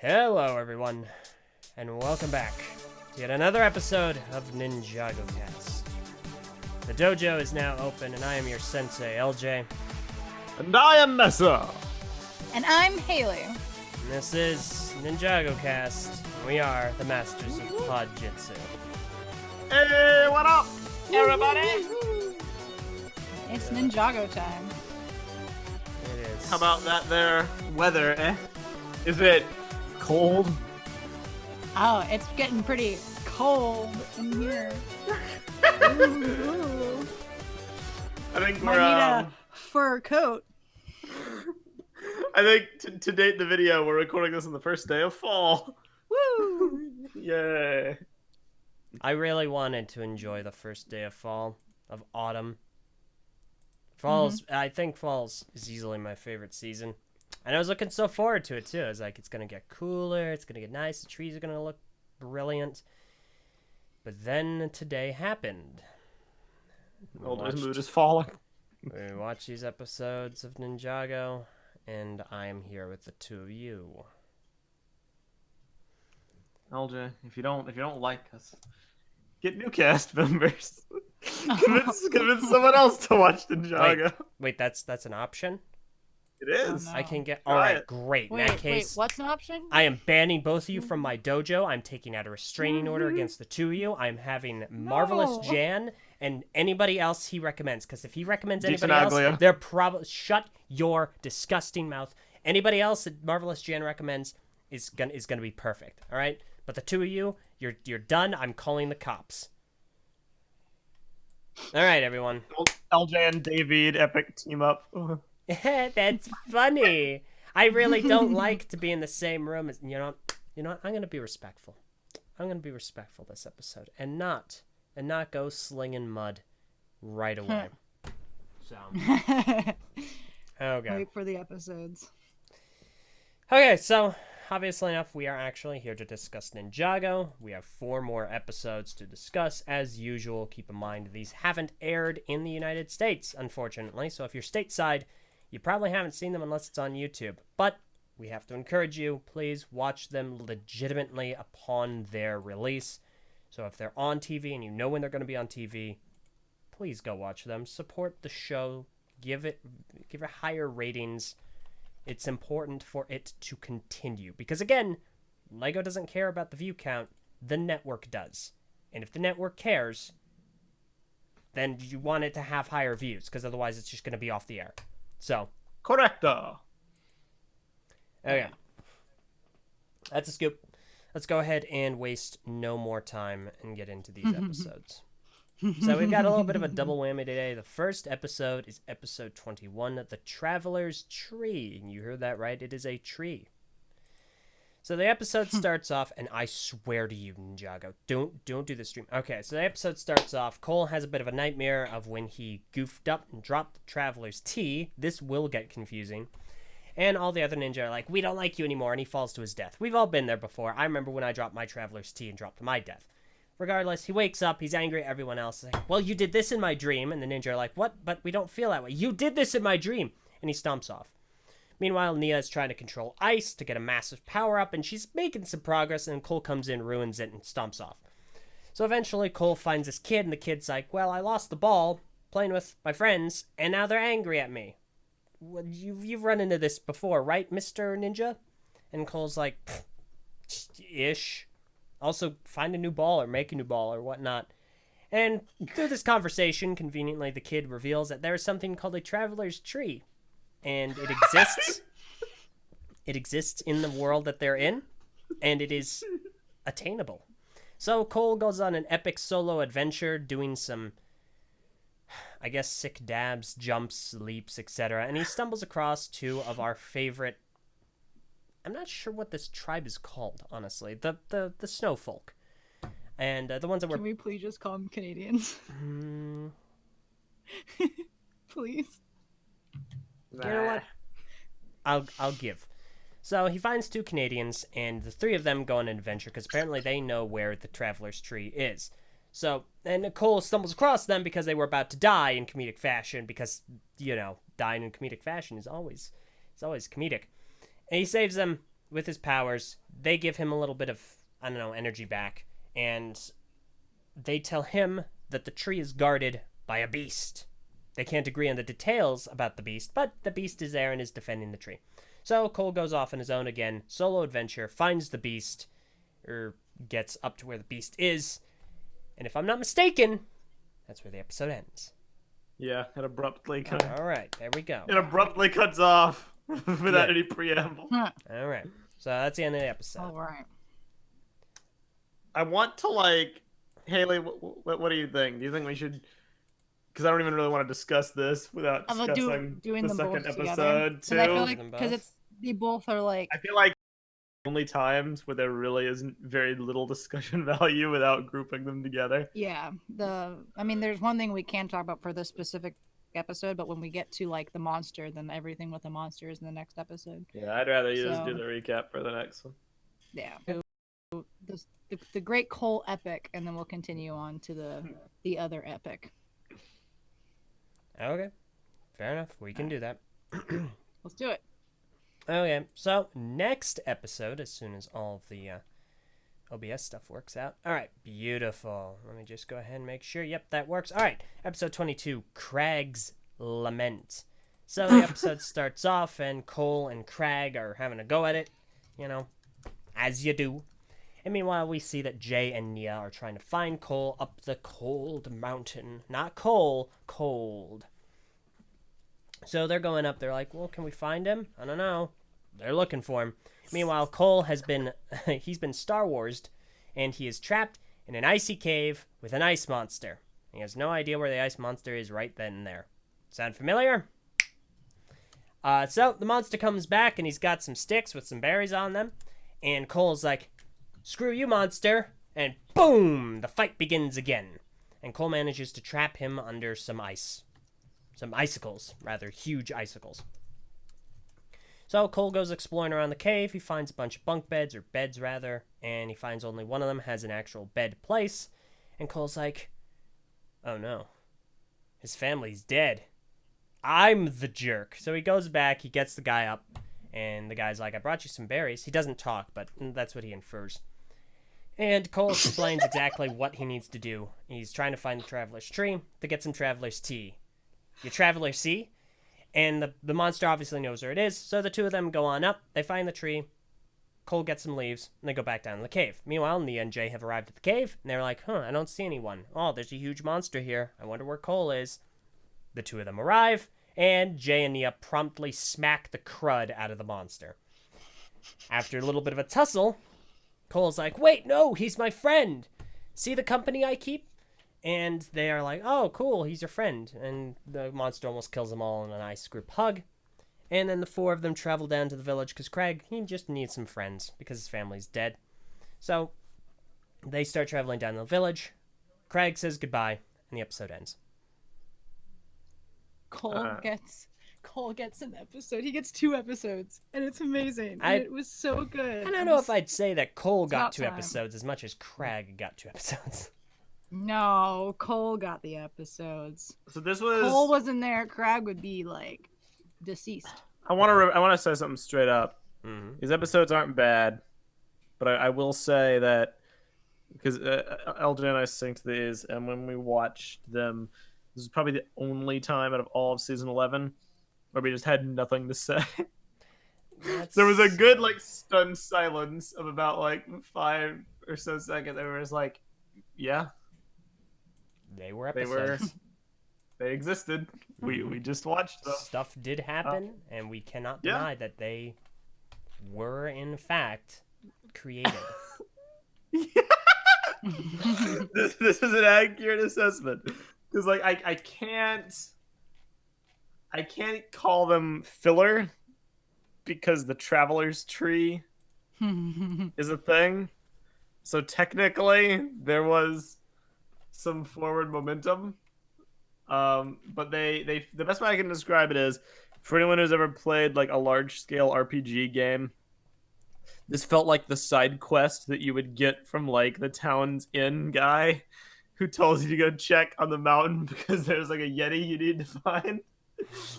Hello, everyone, and welcome back to yet another episode of NinjagoCast. The dojo is now open, and I am your sensei, LJ. And I am Nessa. And I'm Haley. And this is NinjagoCast. We are the masters of Podjitsu. Hey, what up, everybody? It's Ninjago time. It is. How about that there weather, eh? Is it cold? Oh, it's getting pretty cold in here. Ooh. I think Might we're, need a fur coat. I think to date the video, we're recording this on the first day of fall. Woo! Yay. I really wanted to enjoy the first day of fall, of autumn. I think fall is easily my favorite season. And I was looking so forward to it, too. I was like, it's going to get cooler, it's going to get nice, the trees are going to look brilliant. But then today happened. Older's mood is falling. We watched these episodes of Ninjago, and I'm here with the two of you. LJ, if you don't like us, get new cast members. convince someone else to watch Ninjago. Wait, that's an option? It is. Oh, no. I can get... Try Alright, it. great. In Wait, that case, what's an option? I am banning both of you from my dojo. I'm taking out a restraining order against the two of you. I'm having Marvelous No. Jan and anybody else he recommends. Because if he recommends Jason anybody else, Aglia. they're probably... Shut your disgusting mouth. Anybody else that Marvelous Jan recommends is gonna be perfect. All right? But the two of you, you're done. I'm calling the cops. All right, everyone. LJ and David epic team up. That's funny. I really don't like to be in the same room as you know. I'm gonna be respectful. I'm gonna be respectful this episode, and not go slinging mud right away. So okay. Wait for the episodes. Okay, so obviously enough, we are actually here to discuss Ninjago. We have 4 more episodes to discuss. As usual, keep in mind these haven't aired in the United States, unfortunately. So if you're stateside, you probably haven't seen them unless it's on YouTube. But we have to encourage you, please watch them legitimately upon their release. So if they're on TV and you know when they're going to be on TV, please go watch them. Support the show. Give it higher ratings. It's important for it to continue. Because again, LEGO doesn't care about the view count. The network does. And if the network cares, then you want it to have higher views. Because otherwise it's just going to be off the air. So. Correcto. Okay. That's a scoop. Let's go ahead and waste no more time and get into these episodes. So we've got a little bit of a double whammy today. The first episode is episode 21, The Traveler's Tree. And you heard that right. It is a tree. So the episode starts off, and I swear to you, Ninjago, don't do the stream. Okay, so the episode starts off. Cole has a bit of a nightmare of when he goofed up and dropped the Traveler's Tea. This will get confusing. And all the other ninja are like, we don't like you anymore, and he falls to his death. We've all been there before. I remember when I dropped my Traveler's Tea and dropped to my death. Regardless, he wakes up, he's angry at everyone else. He's like, well, you did this in my dream. And the ninja are like, what? But we don't feel that way. You did this in my dream. And he stomps off. Meanwhile, Nia is trying to control ice to get a massive power-up, and she's making some progress, and Cole comes in, ruins it, and stomps off. So eventually, Cole finds this kid, and the kid's like, well, I lost the ball playing with my friends, and now they're angry at me. Well, you've run into this before, right, Mr. Ninja? And Cole's like, ish. Also, find a new ball or make a new ball or whatnot. And through this conversation, conveniently, the kid reveals that there is something called a Traveler's Tree. And it exists. It exists in the world that they're in. And it is attainable. So Cole goes on an epic solo adventure doing some, I guess, sick dabs, jumps, leaps, etc. And he stumbles across 2 of our favorite... I'm not sure what this tribe is called, honestly. The snowfolk. And the ones that were... Can we please just call them Canadians? Please. You know what? I'll give. So he finds 2 Canadians, and the 3 of them go on an adventure, because apparently they know where the Traveler's Tree is. So, and Cole stumbles across them because they were about to die in comedic fashion, because, you know, dying in comedic fashion is always comedic. And he saves them, with his powers, they give him a little bit of, I don't know, energy back. And they tell him that the tree is guarded by a beast. They can't agree on the details about the beast, but the beast is there and is defending the tree. So Cole goes off on his own again, solo adventure, finds the beast, or gets up to where the beast is. And if I'm not mistaken, that's where the episode ends. Yeah, it abruptly All right, there we go. it abruptly cuts off without Yeah. any preamble. All right, so that's the end of the episode. All right. I want to like, Haley, what do you think? Do you think we should? Because I don't even really want to discuss this without I'm discussing doing the them second both together. episode And I feel too. like because they both are like I feel like only times where there really isn't very little discussion value without grouping them together. yeah. I mean, there's one thing we can talk about for this specific episode, but when we get to like the monster, then everything with the monster is in the next episode. Yeah, I'd rather you just do So- the recap for the next one. Yeah. The Great Cole epic, and then we'll continue on to the other epic. Okay, fair enough. We can do that. Let's do it. Okay, so next episode, as soon as all of the OBS stuff works out. All right, beautiful. Let me just go ahead and make sure. Yep, that works. All right, episode 22, Crag's Lament. So the episode starts off, and Cole and Crag are having a go at it, you know, as you do. And meanwhile, we see that Jay and Nia are trying to find Cole up the cold mountain. Not coal, cold. So they're going up. They're like, well, can we find him? I don't know. They're looking for him. Meanwhile, Cole has been, he's been Star Wars'd, and he is trapped in an icy cave with an ice monster. He has no idea where the ice monster is right then and there. Sound familiar? So the monster comes back, and he's got some sticks with some berries on them. And Cole's like, screw you, monster. And boom, the fight begins again. And Cole manages to trap him under some ice. Some icicles, rather, huge icicles. So Cole goes exploring around the cave. He finds a bunch of bunk beds, or beds rather, and he finds only one of them has an actual bed place. And Cole's like, oh no, his family's dead. I'm the jerk. So he goes back, he gets the guy up, and the guy's like, I brought you some berries. He doesn't talk, but that's what he infers. And Cole explains exactly what he needs to do. He's trying to find the Traveler's Tree to get some Traveler's Tea. You Traveler see? And the monster obviously knows where it is, so the two of them go on up, they find the tree, Cole gets some leaves, and they go back down to the cave. Meanwhile, Nia and Jay have arrived at the cave, and they're like, I don't see anyone. Oh, there's a huge monster here. I wonder where Cole is. The two of them arrive, and Jay and Nia promptly smack the crud out of the monster. After a little bit of a tussle, Cole's like, wait, no, he's my friend. See the company I keep? And they are like, oh, cool, he's your friend. And the monster almost kills them all in a nice group hug. And then the four of them travel down to the village because Craig, he just needs some friends because his family's dead. So they start traveling down the village. Craig says goodbye, and the episode ends. Cole gets an episode. He gets 2 episodes, and it's amazing. And it was so good. I don't know if I'd say that Cole got about 2 time. episodes as much as Craig got 2 episodes. No, Cole got the episodes. So this was. Cole wasn't there. Crag would be like deceased. I want to say something straight up. Mm-hmm. These episodes aren't bad, but I will say that because Elgin and I synced these, and when we watched them, this is probably the only time out of all of season 11 where we just had nothing to say. There was a good like stunned silence of about like 5 or so seconds. And we were just like, yeah, They were they episodes. they existed. We just watched them. Stuff did happen, and we cannot Yeah. deny that they were, in fact, created. This is an accurate assessment because like I can't call them filler because the Traveler's Tree is a thing. So technically there was some forward momentum. But they the best way I can describe it is for anyone who's ever played like a large scale RPG game, this felt like the side quest that you would get from like the town's inn guy who tells you to go check on the mountain because there's like a Yeti you need to find.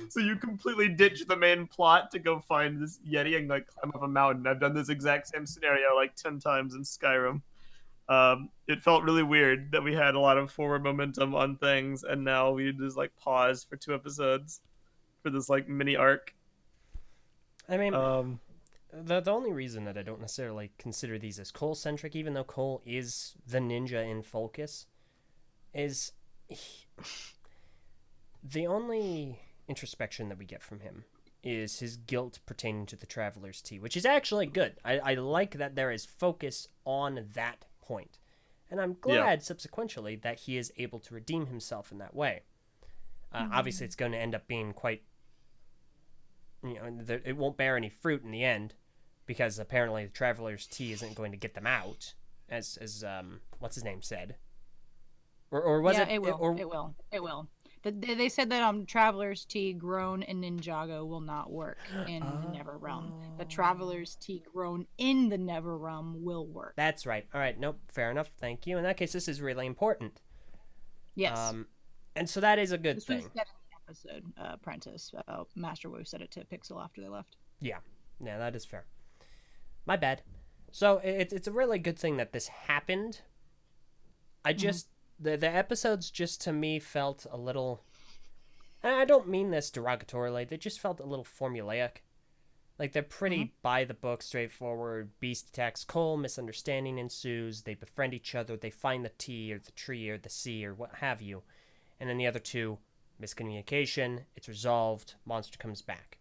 So you completely ditch the main plot to go find this Yeti and like climb up a mountain. I've done this exact same scenario like 10 times in Skyrim. It felt really weird that we had a lot of forward momentum on things, and now we just like pause for 2 episodes for this like mini arc. I mean, Um, the only reason that I don't necessarily consider these as Cole centric, even though Cole is the ninja in focus, is the only introspection that we get from him is his guilt pertaining to the Traveler's Tea, which is actually good. I like that there is focus on that point. And I'm glad subsequently that he is able to redeem himself in that way. Obviously, it's going to end up being quite, it won't bear any fruit in the end, because apparently the Traveler's Tea isn't going to get them out, as what's his name said. Or was it? It will. It will. They said that Traveler's Tea grown in Ninjago will not work in the Never Realm. The Traveler's Tea grown in the Never Realm will work. That's right. All right. Nope. Fair enough. Thank you. In that case, this is really important. Yes. And so that is a good thing. This was said in the episode, Apprentice. Master Wu said it to Pixel after they left. Yeah, that is fair. My bad. So it's a really good thing that this happened. I just the episodes just to me felt a little. And I don't mean this derogatorily. They just felt a little formulaic. Like they're pretty by the book, straightforward. Beast attacks Cole, misunderstanding ensues. They befriend each other. They find the tea or the tree or the sea or what have you. And then the other two, miscommunication. It's resolved. Monster comes back.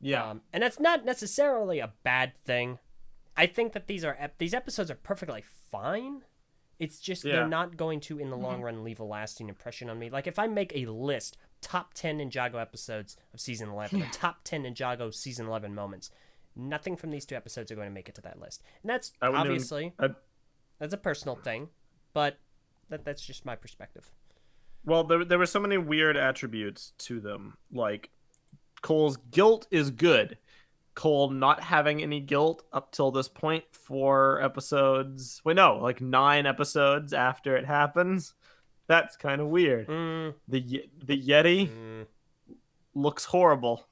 yeah. And that's not necessarily a bad thing. I think that these episodes are perfectly fine. It's just they're not going to, in the long run, leave a lasting impression on me. Like if I make a list, top 10 Ninjago episodes of season 11, or top 10 Ninjago season 11 moments, nothing from these 2 episodes are going to make it to that list. And that's obviously that's a personal thing, but that's just my perspective. Well, there were so many weird attributes to them. Like Cole's guilt is good. Cole not having any guilt up till this point, 4 episodes. Wait, no, like 9 episodes after it happens. That's kind of weird. The Yeti looks horrible.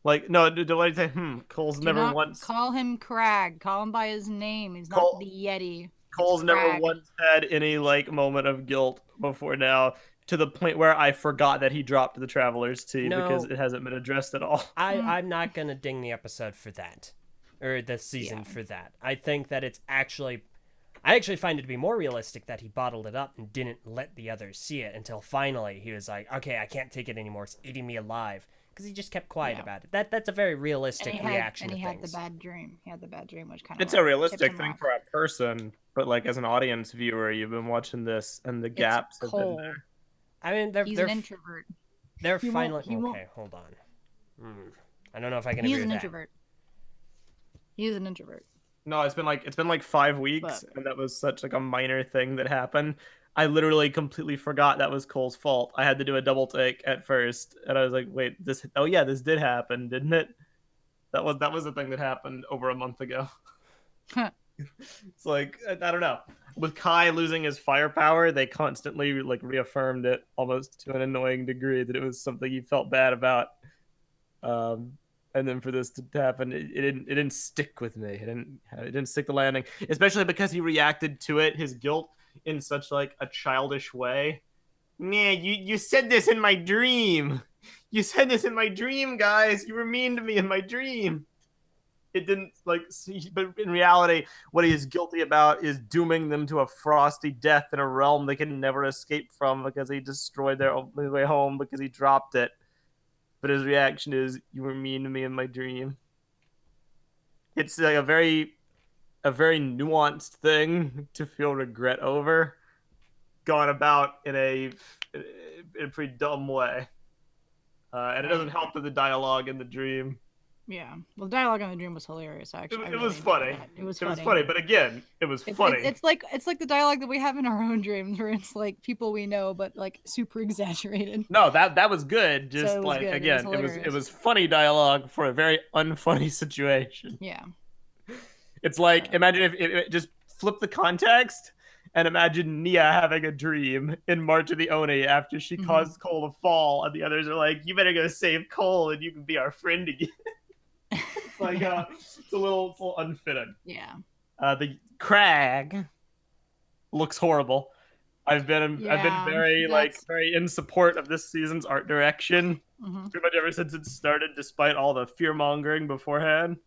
Like, no, do I say? Cole's never once call him Crag. Call him by his name. He's not the Yeti. Cole's never once had any like moment of guilt before now. To the point where I forgot that he dropped the Traveler's Tea because it hasn't been addressed at all. I'm not going to ding the episode for that. Or the season for that. I think that I actually find it to be more realistic that he bottled it up and didn't let the others see it until finally he was like, okay, I can't take it anymore. It's eating me alive. Because he just kept quiet about it. That's a very realistic reaction to things. And he had the bad dream. He had the bad dream, which kind of... It's a realistic thing for a person, but like as an audience viewer, you've been watching this and the gaps have been there. I mean, he's an introvert. They're finally... Okay, hold on. I don't know if I can agree with that. He's an introvert. He's an introvert. No, it's been like 5 weeks, and that was such like a minor thing that happened. I literally completely forgot that was Cole's fault. I had to do a double take at first, and I was like, "Wait, this did happen, didn't it?" That was the thing that happened over a month ago. It's like I don't know. With Kai losing his firepower, they constantly like reaffirmed it almost to an annoying degree that it was something he felt bad about. And then for this to happen, it didn't stick with me. It didn't stick the landing, especially because he reacted to it, his guilt, in such like a childish way. Nah, you said this in my dream. You said this in my dream, guys. You were mean to me in my dream. It didn't but in reality, what he is guilty about is dooming them to a frosty death in a realm they can never escape from because he destroyed their way home because he dropped it. But his reaction is, "You were mean to me in my dream." It's like a very nuanced thing to feel regret over, gone about in a pretty dumb way, and it doesn't help that the dialogue in the dream. Yeah, well, the dialogue in the dream was hilarious. Actually, it was funny. It was funny, but again, it was funny. It's like the dialogue that we have in our own dreams, where it's like people we know, but like super exaggerated. No, that was good. Just so like good. Again, it was funny dialogue for a very unfunny situation. Yeah. It's like imagine if it just flip the context. And imagine Nia having a dream in March of the Oni after she caused Cole to fall, and the others are like, "You better go save Cole, and you can be our friend again." It's like it's a little unfitting. Yeah. The crag looks horrible. I've been Yeah. very That's. very in support of this season's art direction Mhm. pretty much ever since it started, despite all the fear mongering beforehand.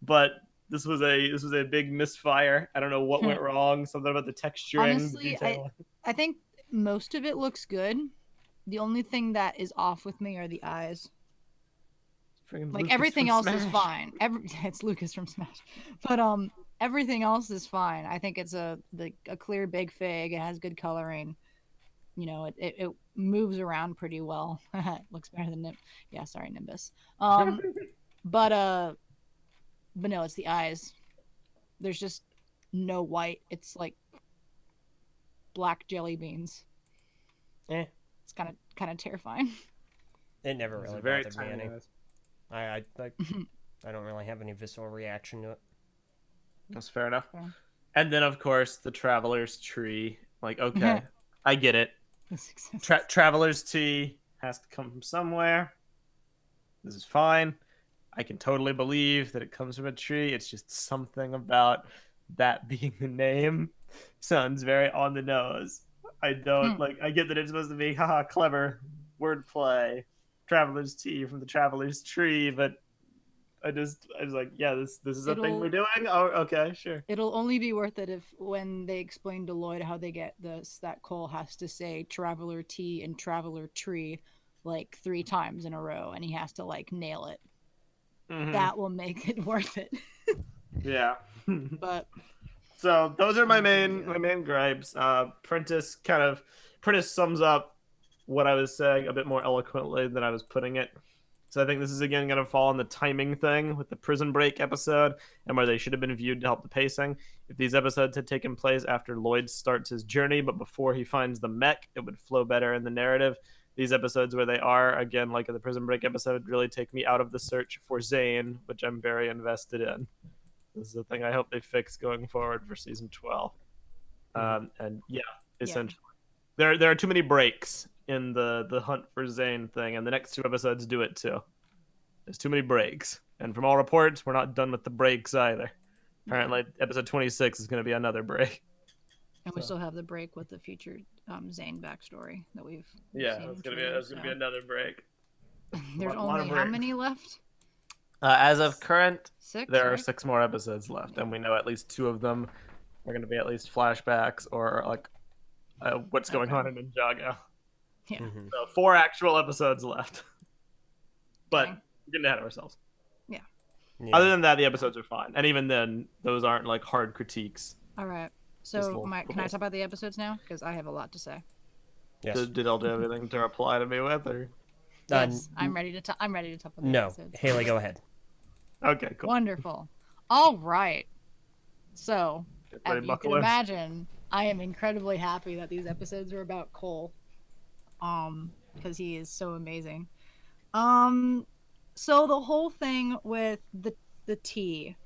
But this was a big misfire. I don't know what went wrong. Something about the texturing, the Honestly, detailing. I think most of it looks good. The only thing that is off with me are the eyes. Friggin' Like Lucas everything from else is Smash. fine. It's Lucas from Smash, but everything else is fine. I think it's a clear big fig. It has good coloring. You know, it moves around pretty well. Looks better than Yeah, sorry, Nimbus. But but no, it's the eyes. There's just no white. It's like black jelly beans. Eh, It's kind of terrifying. it never It's really very bothered me tiny any. eyes. I don't really have any visceral reaction to it. That's fair enough. Yeah. And then, of course, the Traveler's Tree. Like, okay, I get it. This exists. Traveler's Tea has to come from somewhere. This is fine. I can totally believe that it comes from a tree. It's just something about that being the name sounds very on the nose. I don't like. I get that it's supposed to be haha clever wordplay, Traveler's Tea from the Traveler's Tree, but I was like, yeah, this is a thing we're It'll doing. Oh, okay, sure. it'll only be worth it if when they explain to Lloyd how they get this, that Cole has to say Traveler Tea and Traveler Tree like 3 times in a row, and he has to like nail it. Mm-hmm. That will make it worth it. Yeah. But so those are my pretty main gripes. Prentice sums up what I was saying a bit more eloquently than I was putting it. So I think this is again going to fall on the timing thing with the prison break episode and where they should have been viewed to help the pacing. If these episodes had taken place after Lloyd starts his journey, but before he finds the mech, it would flow better in the narrative. These episodes where they are, again, like in the prison break episode, really take me out of the search for Zane, which I'm very invested in. This is the thing I hope they fix going forward for season 12. And yeah, essentially. Yeah. There are too many breaks in the hunt for Zane thing, and the next 2 episodes do it too. There's too many breaks. And from all reports, we're not done with the breaks either. Apparently, episode 26 is going to be another break. And we still have the break with the future Zane backstory that we've yeah, seen. That's gonna be another break. There's only how many left? As of current, 6. there are right? 6 more episodes left, and we know at least 2 of them are going to be at least flashbacks or like what's going on in Ninjago. Yeah. So 4 actual episodes left. But we're getting ahead of ourselves. Yeah. Other than that, the episodes are fine, and even then, those aren't like hard critiques. All right. So, can I talk about the episodes now? Because I have a lot to say. Yes. Did all do everything to reply to me with, or? Yes, I'm ready to talk. I'm ready to talk about the episodes. Haley, go ahead. Okay, cool. Wonderful. All right. So, as you can in. imagine, I am incredibly happy that these episodes are about Cole. Because he is so amazing. So the whole thing with the tea,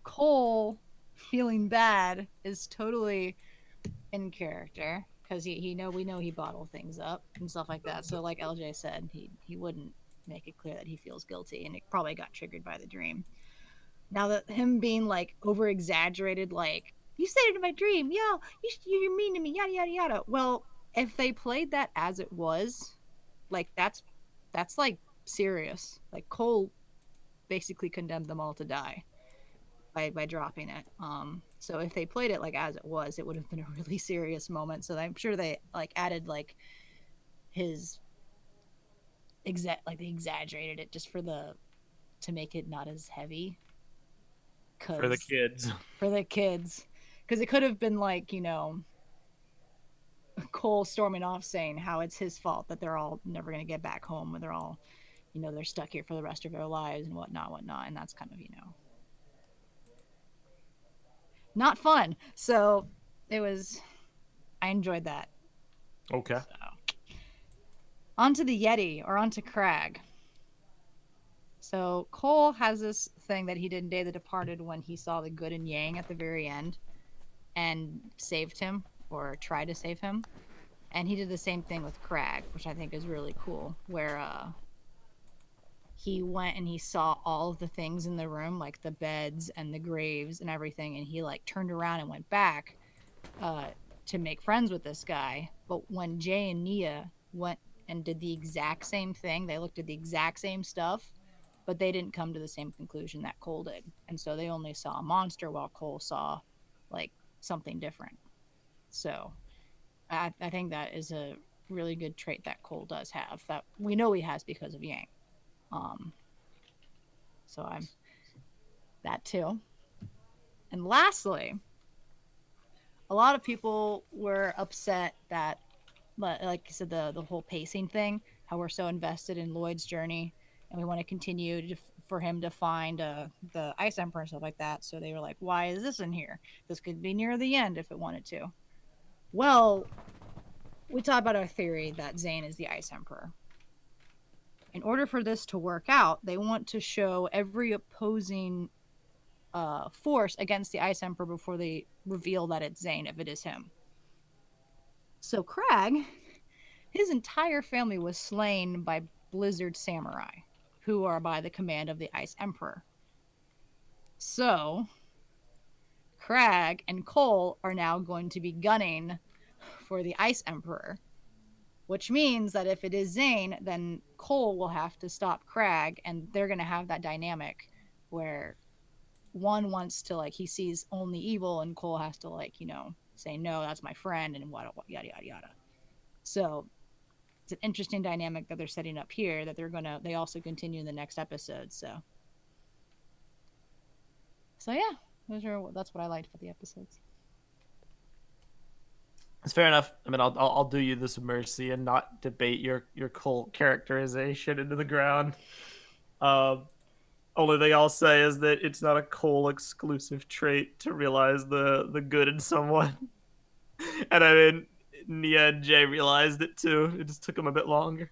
Cole feeling bad is totally in character because we know he bottled things up and stuff like that. So like LJ said, he wouldn't make it clear that he feels guilty, and it probably got triggered by the dream. Now that him being like over exaggerated, like you said it in my dream, yo, you're mean to me, yada yada yada. Well, if they played that as it was, like that's like serious. Like Cole basically condemned them all to die by dropping it. So if they played it like as it was, it would have been a really serious moment. So I'm sure they like added like his they exaggerated it just to make it not as heavy. For the kids. For the kids. Because it could have been like, Cole storming off saying how it's his fault that they're all never going to get back home, when they're all, they're stuck here for the rest of their lives and whatnot. And that's kind of, not fun. So I enjoyed that. Okay. So, onto the Yeti, or onto Crag. So Cole has this thing that he did in Day of the Departed when he saw the good in Yang at the very end and saved him or tried to save him. And he did the same thing with Crag, which I think is really cool, where he went and he saw all of the things in the room, like the beds and the graves and everything, and he like turned around and went back to make friends with this guy. But when Jay and Nia went and did the exact same thing, they looked at the exact same stuff, but they didn't come to the same conclusion that Cole did. And so they only saw a monster while Cole saw like something different. So I think that is a really good trait that Cole does have that we know he has because of Yang. So I'm that too. And lastly, a lot of people were upset that, like I said, the whole pacing thing, how we're so invested in Lloyd's journey and we want to continue for him to find the Ice Emperor and stuff like that. So they were like, why is this in here? This could be near the end if it wanted to. Well, we talked about our theory that Zane is the Ice Emperor. In order for this to work out, they want to show every opposing force against the Ice Emperor before they reveal that it's Zane, if it is him. So Crag, his entire family was slain by Blizzard Samurai, who are by the command of the Ice Emperor. So Crag and Cole are now going to be gunning for the Ice Emperor, which means that if it is Zane, then Cole will have to stop Crag, and they're going to have that dynamic where one wants to, like, he sees only evil, and Cole has to, like, you know, say, no, that's my friend, and yada, yada, yada. So it's an interesting dynamic that they're setting up here that they also continue in the next episode. So yeah, that's what I liked about the episodes. It's fair enough. I mean, I'll do you this mercy and not debate your Cole characterization into the ground. Only thing I'll say is that it's not a Cole exclusive trait to realize the good in someone. And I mean, Nia and Jay realized it too. It just took them a bit longer.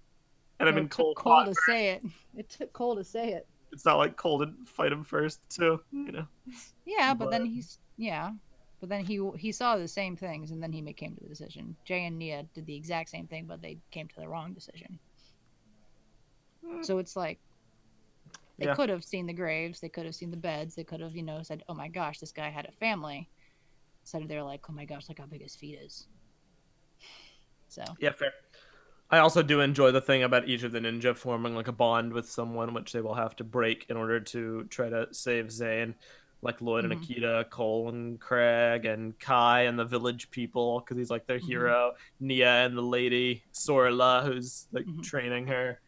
And I mean, It took Cole to say it. It took Cole to say it. It's not like Cole didn't fight him first too, you know. Yeah, but then he saw the same things, and then he came to the decision. Jay and Nia did the exact same thing, but they came to the wrong decision. So it's like they could have seen the graves, they could have seen the beds, they could have, you know, said, "Oh my gosh, this guy had a family." Instead of they're like, "Oh my gosh, look how big his feet is." So yeah, fair. I also do enjoy the thing about each of the ninja forming like a bond with someone, which they will have to break in order to try to save Zane. Like Lloyd and Akita, Cole and Craig, and Kai and the village people, because he's like their hero. Nia and the lady Sorla, who's like training her.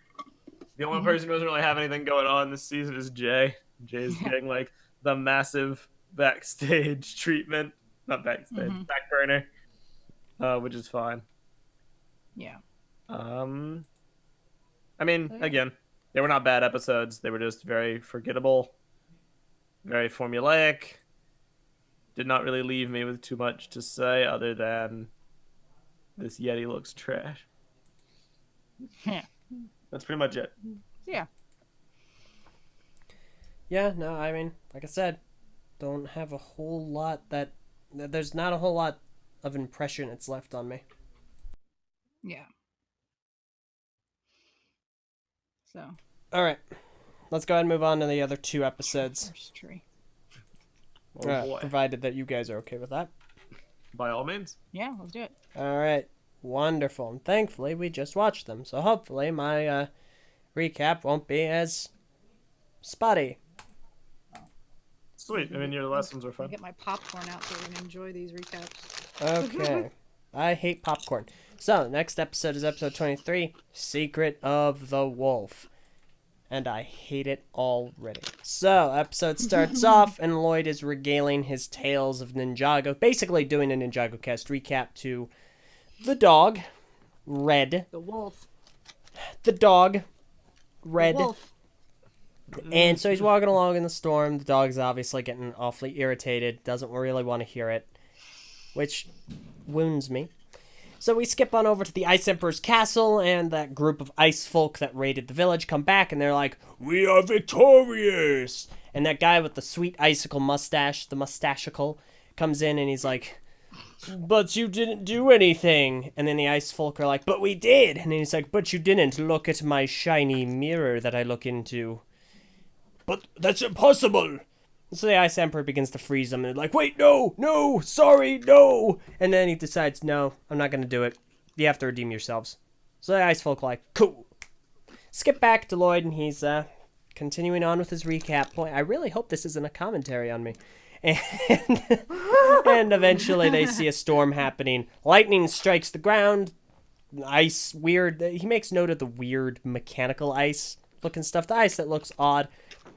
The only person who doesn't really have anything going on this season is Jay. Jay's getting like the massive backstage treatment, not backstage, back burner, which is fine. Yeah. I mean, again, they were not bad episodes. They were just very forgettable, very formulaic. Did not really leave me with too much to say other than this Yeti looks trash. Yeah. That's pretty much it. Yeah. Yeah, no, I mean, like I said, don't have a whole lot there's not a whole lot of impression it's left on me. Yeah. So. All right, let's go ahead and move on to the other two episodes. Tree. Oh boy. Provided that you guys are okay with that. By all means. Yeah, let's do it. All right, wonderful. And thankfully, we just watched them, so hopefully my recap won't be as spotty. Sweet. I mean, your lessons were fun. Get my popcorn out so we can enjoy these recaps. Okay. I hate popcorn. So, next episode is episode 23, Secret of the Wolf. And I hate it already. So, episode starts off, and Lloyd is regaling his tales of Ninjago, basically doing a NinjagoCast recap to the dog, Red. The wolf. The dog, Red. The wolf. And so he's walking along in the storm. The dog's obviously getting awfully irritated, doesn't really want to hear it, which wounds me. So we skip on over to the Ice Emperor's castle, and that group of ice folk that raided the village come back, and they're like, "We are victorious!" And that guy with the sweet icicle mustache, the mustachicle, comes in and he's like, "But you didn't do anything." And then the ice folk are like, "But we did." And then he's like, "But you didn't. Look at my shiny mirror that I look into." "But that's impossible." So the Ice Emperor begins to freeze them, and they're like, "Wait, no, sorry, no." And then he decides, "No, I'm not going to do it. You have to redeem yourselves." So the Ice Folk are like, "Cool." Skip back to Lloyd, and he's continuing on with his recap. Boy, I really hope this isn't a commentary on me. And, and eventually they see a storm happening. Lightning strikes the ground. Ice, weird. He makes note of the weird mechanical ice looking stuff. The ice that looks odd.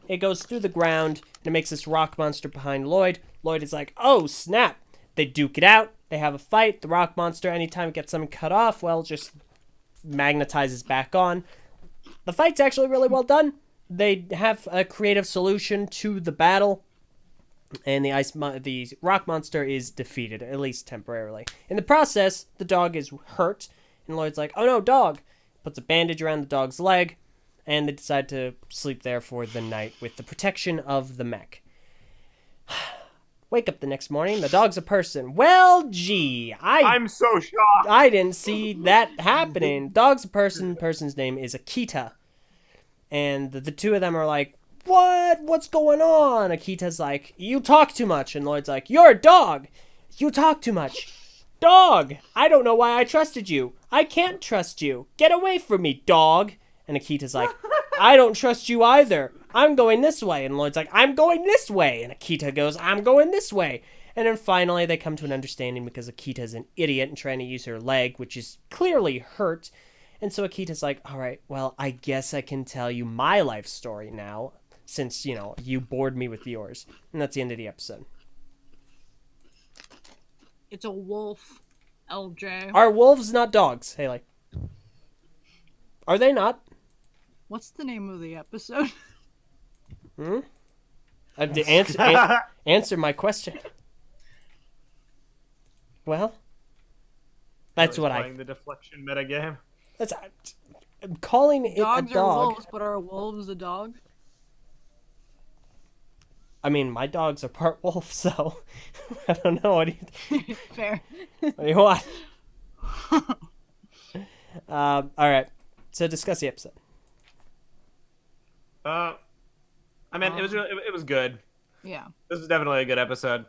It goes through the ground, and it makes this rock monster behind Lloyd. Lloyd is like, "Oh, snap." They duke it out. They have a fight. The rock monster, anytime it gets something cut off, well, just magnetizes back on. The fight's actually really well done. They have a creative solution to the battle, and the rock monster is defeated, at least temporarily. In the process, the dog is hurt, and Lloyd's like, "Oh no, dog." Puts a bandage around the dog's leg, and they decide to sleep there for the night with the protection of the mech. Wake up the next morning, the dog's a person. Well, gee, I'm so shocked. I didn't see that happening. Dog's a person, person's name is Akita. And the two of them are like, "What? What's going on?" Akita's like, "You talk too much." And Lloyd's like, "You're a dog. You talk too much. Dog, I don't know why I trusted you. I can't trust you. Get away from me, dog." And Akita's like, "I don't trust you either. I'm going this way." And Lloyd's like, "I'm going this way." And Akita goes, "I'm going this way." And then finally they come to an understanding because Akita's an idiot and trying to use her leg, which is clearly hurt. And so Akita's like, "All right, well, I guess I can tell you my life story now, since, you bored me with yours." And that's the end of the episode. It's a wolf, LJ. Are wolves not dogs, Haley? Are they not? What's the name of the episode? Answer my question. Well, that's what playing the deflection metagame. I'm calling it Dogs a dog. are wolves, but are wolves a dog? I mean, my dogs are part wolf, so I don't know. What do you Fair. What do you want? All right. So discuss the episode. I mean, it was good. Yeah. This was definitely a good episode.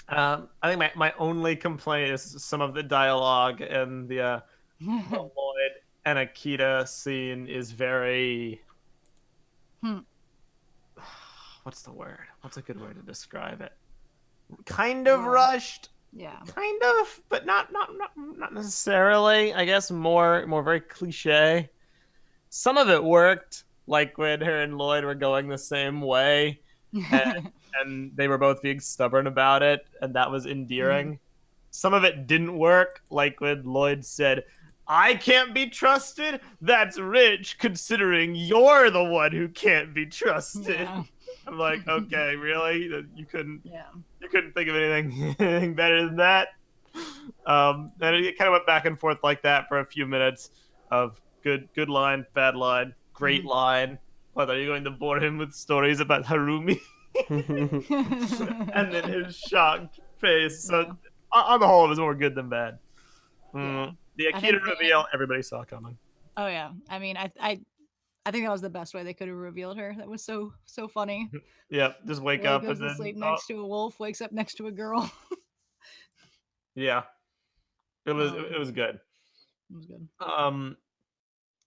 I think my only complaint is some of the dialogue and the Lloyd and Akita scene is very. What's the word? What's a good way to describe it? Kind of rushed. Yeah. Kind of, but not necessarily. I guess more very cliche. Some of it worked, like when her and Lloyd were going the same way, and they were both being stubborn about it, and that was endearing. Some of it didn't work, like when Lloyd said, "I can't be trusted? That's rich, considering you're the one who can't be trusted." Yeah. I'm like, okay, really? You couldn't think of anything better than that? And it kind of went back and forth like that for a few minutes of good line, bad line, great line. What, are you going to bore him with stories about Harumi? And then his shocked face. So on the whole, it was more good than bad. The Akita reveal, everybody saw coming. Oh yeah, I mean, I think that was the best way they could have revealed her. That was so funny. Yeah, just wake Lloyd up goes and to then sleep next to a wolf, wakes up next to a girl. yeah, it was good. It was good.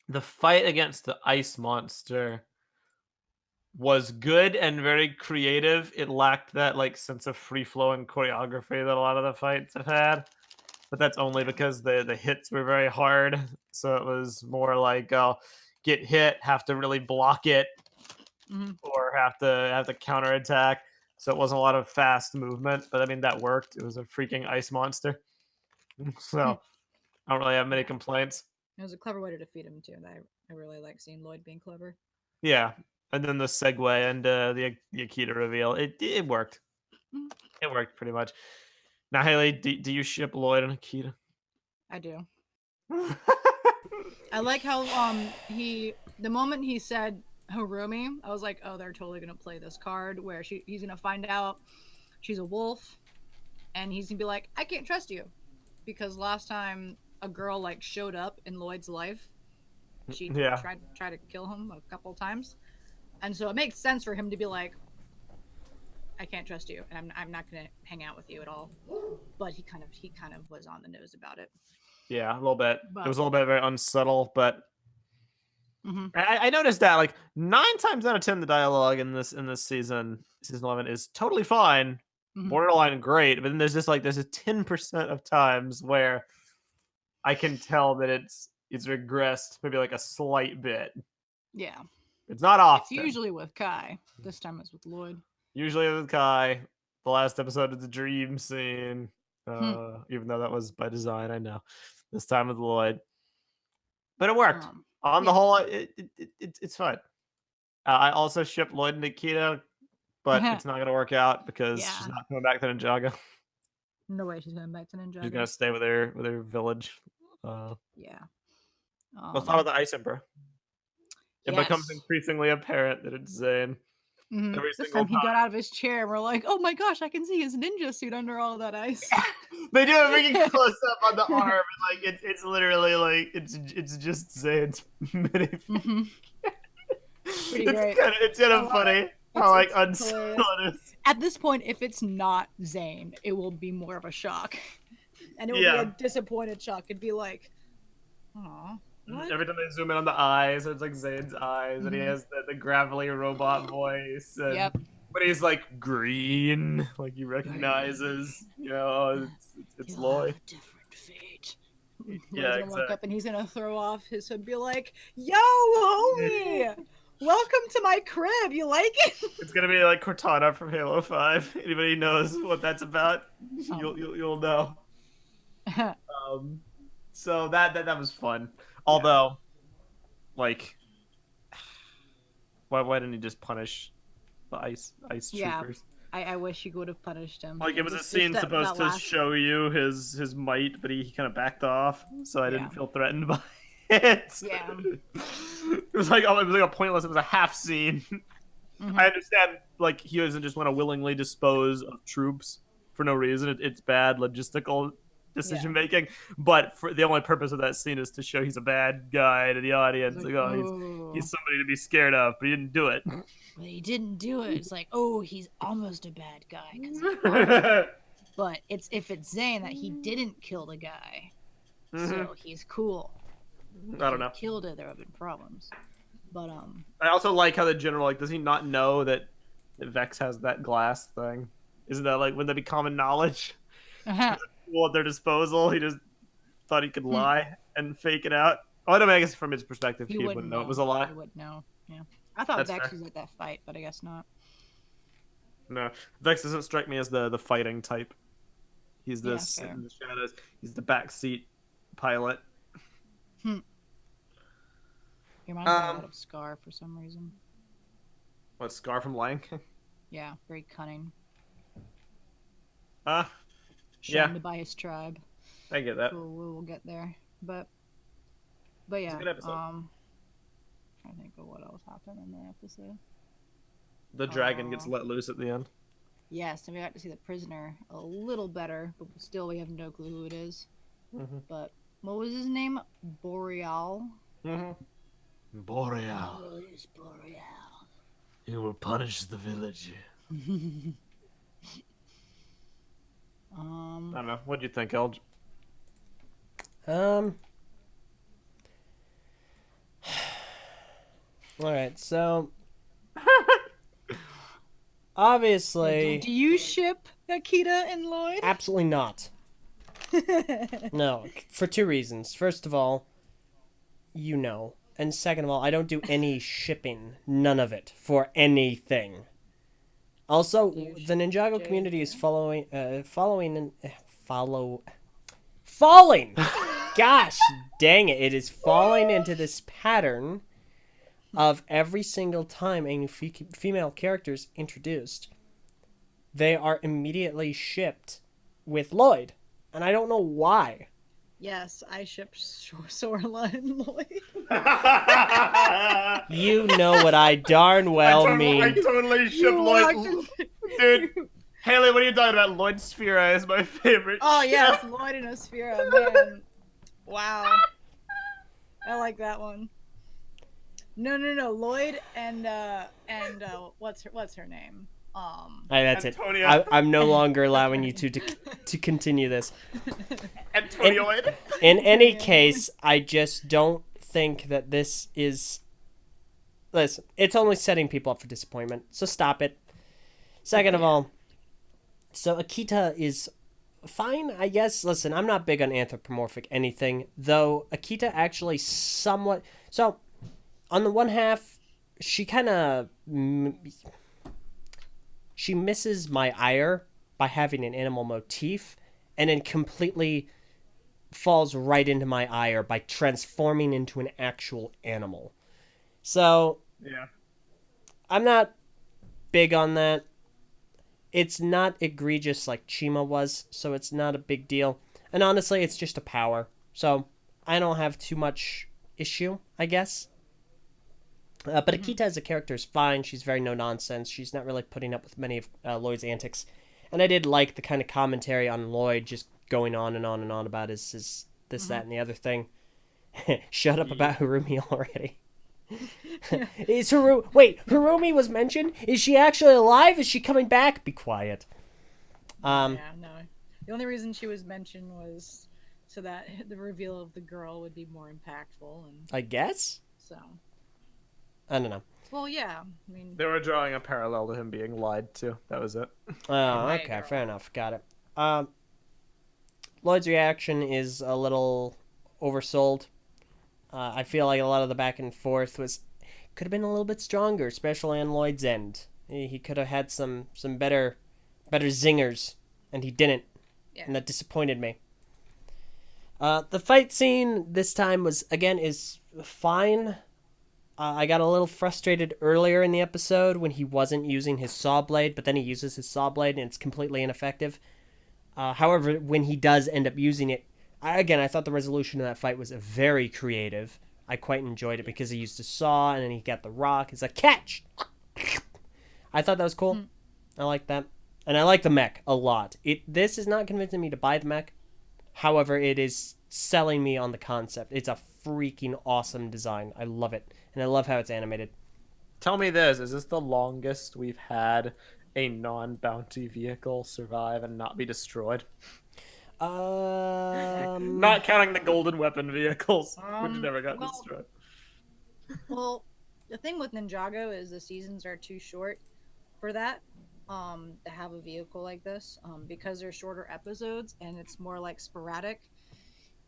The fight against the ice monster was good and very creative. It lacked that sense of free flowing choreography that a lot of the fights have had, but that's only because the hits were very hard. So it was more like get hit, have to really block it, or have to counterattack. So it wasn't a lot of fast movement, but I mean that worked. It was a freaking ice monster, so I don't really have many complaints. It was a clever way to defeat him too. And I really like seeing Lloyd being clever. Yeah, and then the segue and the Akita reveal, it worked. It worked pretty much. Now, Haley, do you ship Lloyd and Akita? I do. I like how the moment he said Harumi, I was like, oh, they're totally gonna play this card where he's gonna find out she's a wolf, and he's gonna be like, I can't trust you, because last time a girl like showed up in Lloyd's life, she Yeah. tried to kill him a couple times, and so it makes sense for him to be like, I can't trust you, and I'm not gonna hang out with you at all. But he kind of was on the nose about it. Yeah, a little bit. But, It was a little bit very unsubtle, but mm-hmm. I noticed that like 9 times out of 10, the dialogue in this season 11, is totally fine, Mm-hmm. borderline great. But then there's just like there's a 10% of times where I can tell that it's regressed maybe like a slight bit. Yeah, It's not often. it's usually with Kai. This time it's with Lloyd. Usually with Kai. The last episode is the dream scene. Even though that was by design, I know. This time with Lloyd. But it worked. On the whole, it's fine. I also shipped Lloyd and Nikita, but it's not going to work out because she's not coming back to Ninjago. No way she's going back to Ninjago. She's going to stay with her village. Yeah. Let's talk about the Ice Emperor. It becomes increasingly apparent that it's Zane. Mm-hmm. This time he got out of his chair and we're like, oh my gosh, I can see his ninja suit under all that ice. They do a freaking close up on the arm, and like it's literally like it's just Zane's minifig. Mm-hmm. Great. It's kind of funny how like unsubtle it is. At this point, if it's not Zane, it will be more of a shock, and it will be a disappointed shock. It'd be like, aw. What? Every time they zoom in on the eyes, it's like Zane's eyes, and he has the gravelly robot voice. And when he's like green, like he recognizes, it's Lloyd. Different fate. Lloyd's gonna walk up and he's gonna throw off his hood and be like, "Yo, homie, welcome to my crib. You like it?" It's gonna be like Cortana from Halo 5. Anybody knows what that's about? You'll know. So that was fun. Although, like, why didn't he just punish the ice troopers? I wish he would have punished him. Like, it was a scene supposed to show you his might, but he kind of backed off, so I didn't feel threatened by it. Yeah. It was like a pointless. It was a half scene. Mm-hmm. I understand, like, he doesn't just want to willingly dispose of troops for no reason. It's bad logistical decision making, but for the only purpose of that scene is to show he's a bad guy to the audience. Like, he's somebody to be scared of, but he didn't do it. But he didn't do it. It's like, he's almost a bad guy. But if it's Zane that he didn't kill the guy, so he's cool. I don't know. If he killed it, there would have been problems. But I also like how the general, like, does he not know that Vex has that glass thing? Isn't that like, wouldn't that be common knowledge? At their disposal, he just thought he could lie and fake it out. Oh, I don't know, I guess from his perspective, he wouldn't know it was a lie. He wouldn't know. Yeah, I thought Vex was at that fight, but I guess not. No, Vex doesn't strike me as the fighting type. He's in the shadows. He's the backseat pilot. He reminds me a lot of Scar for some reason. What, Scar from Lion King? Yeah, very cunning. Shunned by his tribe. I get that. We'll get there, but yeah. It's a good episode. Trying to think of what else happened in the episode. The dragon gets let loose at the end. Yes, and we got to see the prisoner a little better, but still we have no clue who it is. Mm-hmm. But what was his name? Boreal. Mm-hmm. Boreal. Oh, it's Boreal. You will punish the village. I don't know. What do you think, Elge? All right, so obviously, do you ship Akita and Lloyd? Absolutely not. No, for two reasons. First of all, and second of all, I don't do any shipping, none of it, for anything. Also, the Ninjago community is falling. Gosh, dang it! It is falling into this pattern of every single time a new female character is introduced, they are immediately shipped with Lloyd, and I don't know why. Yes, I ship Sorla and Lloyd. You know what I darn well I mean. totally ship You Lloyd. walked in- Dude, Haley, what are you talking about? Lloyd Sphera is my favorite. Oh ship. yes, Lloyd and Ospira, man. Wow. I like that one. No. Lloyd and what's her name? That's Antonia. it. I'm no longer allowing you to continue this. Antonioid. In any Antonio. case, I just don't think that this is. Listen, it's only setting people up for disappointment, so stop it. Second of all, so Akita is fine, I guess. Listen, I'm not big on anthropomorphic anything, though Akita actually somewhat. So, on the one half, she kind of. She misses my ire by having an animal motif, and then completely falls right into my ire by transforming into an actual animal. So, Yeah. I'm not big on that. It's not egregious like Chima was, so it's not a big deal. And honestly, it's just a power. So, I don't have too much issue, I guess. But Akita as a character is fine. She's very no nonsense. She's not really putting up with many of Lloyd's antics. And I did like the kind of commentary on Lloyd just going on and on and on about his this, that, and the other thing. Shut up about Harumi already. Is Harumi was mentioned? Is she actually alive? Is she coming back? Be quiet. Yeah, no. The only reason she was mentioned was so that the reveal of the girl would be more impactful, and I guess? so. I don't know. Well, yeah. I mean, They were drawing a parallel to him being lied to. That was it. Oh, Right, okay, girl. fair enough. Got it. Lloyd's reaction is a little oversold. I feel like a lot of the back and forth could have been a little bit stronger, especially on Lloyd's end. He could have had some better zingers, and he didn't, yeah. and that disappointed me. The fight scene this time is fine. I got a little frustrated earlier in the episode when he wasn't using his saw blade, but then he uses his saw blade and it's completely ineffective. However, when he does end up using it, I thought the resolution of that fight was very creative. I quite enjoyed it because he used a saw and then he got the rock. It's a catch! I thought that was cool. I like that. And I like the mech a lot. This is not convincing me to buy the mech. However, it is selling me on the concept. It's a freaking awesome design. I love it. And I love how it's animated. Tell me this: is this the longest we've had a non-bounty vehicle survive and not be destroyed? Not counting the golden weapon vehicles, which never got destroyed. Well, the thing with Ninjago is the seasons are too short for that. To have a vehicle like this, because they're shorter episodes and it's more like sporadic.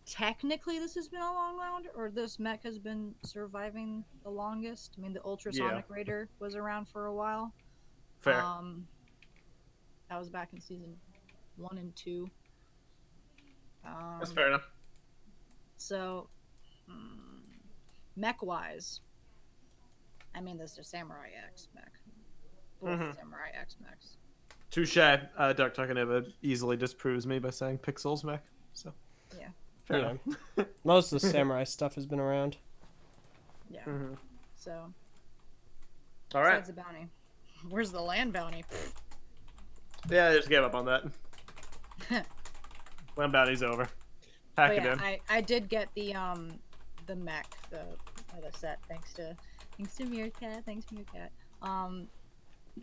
Technically, this has been a long round, or this mech has been surviving the longest. I mean, the ultrasonic raider was around for a while. Fair. That was back in season 1 and 2. That's fair enough. So, mech wise, I mean, this is Samurai X mech. Both Samurai X mechs. Touche. Dark Takanova easily disproves me by saying Pixels mech. So Yeah. fair enough. Most of the samurai stuff has been around. Yeah. So. All right. Besides the bounty, where's the land bounty? Yeah, I just gave up on that. Land bounty's over. Pack But it in. I did get the mech, the set, thanks to Meerkat.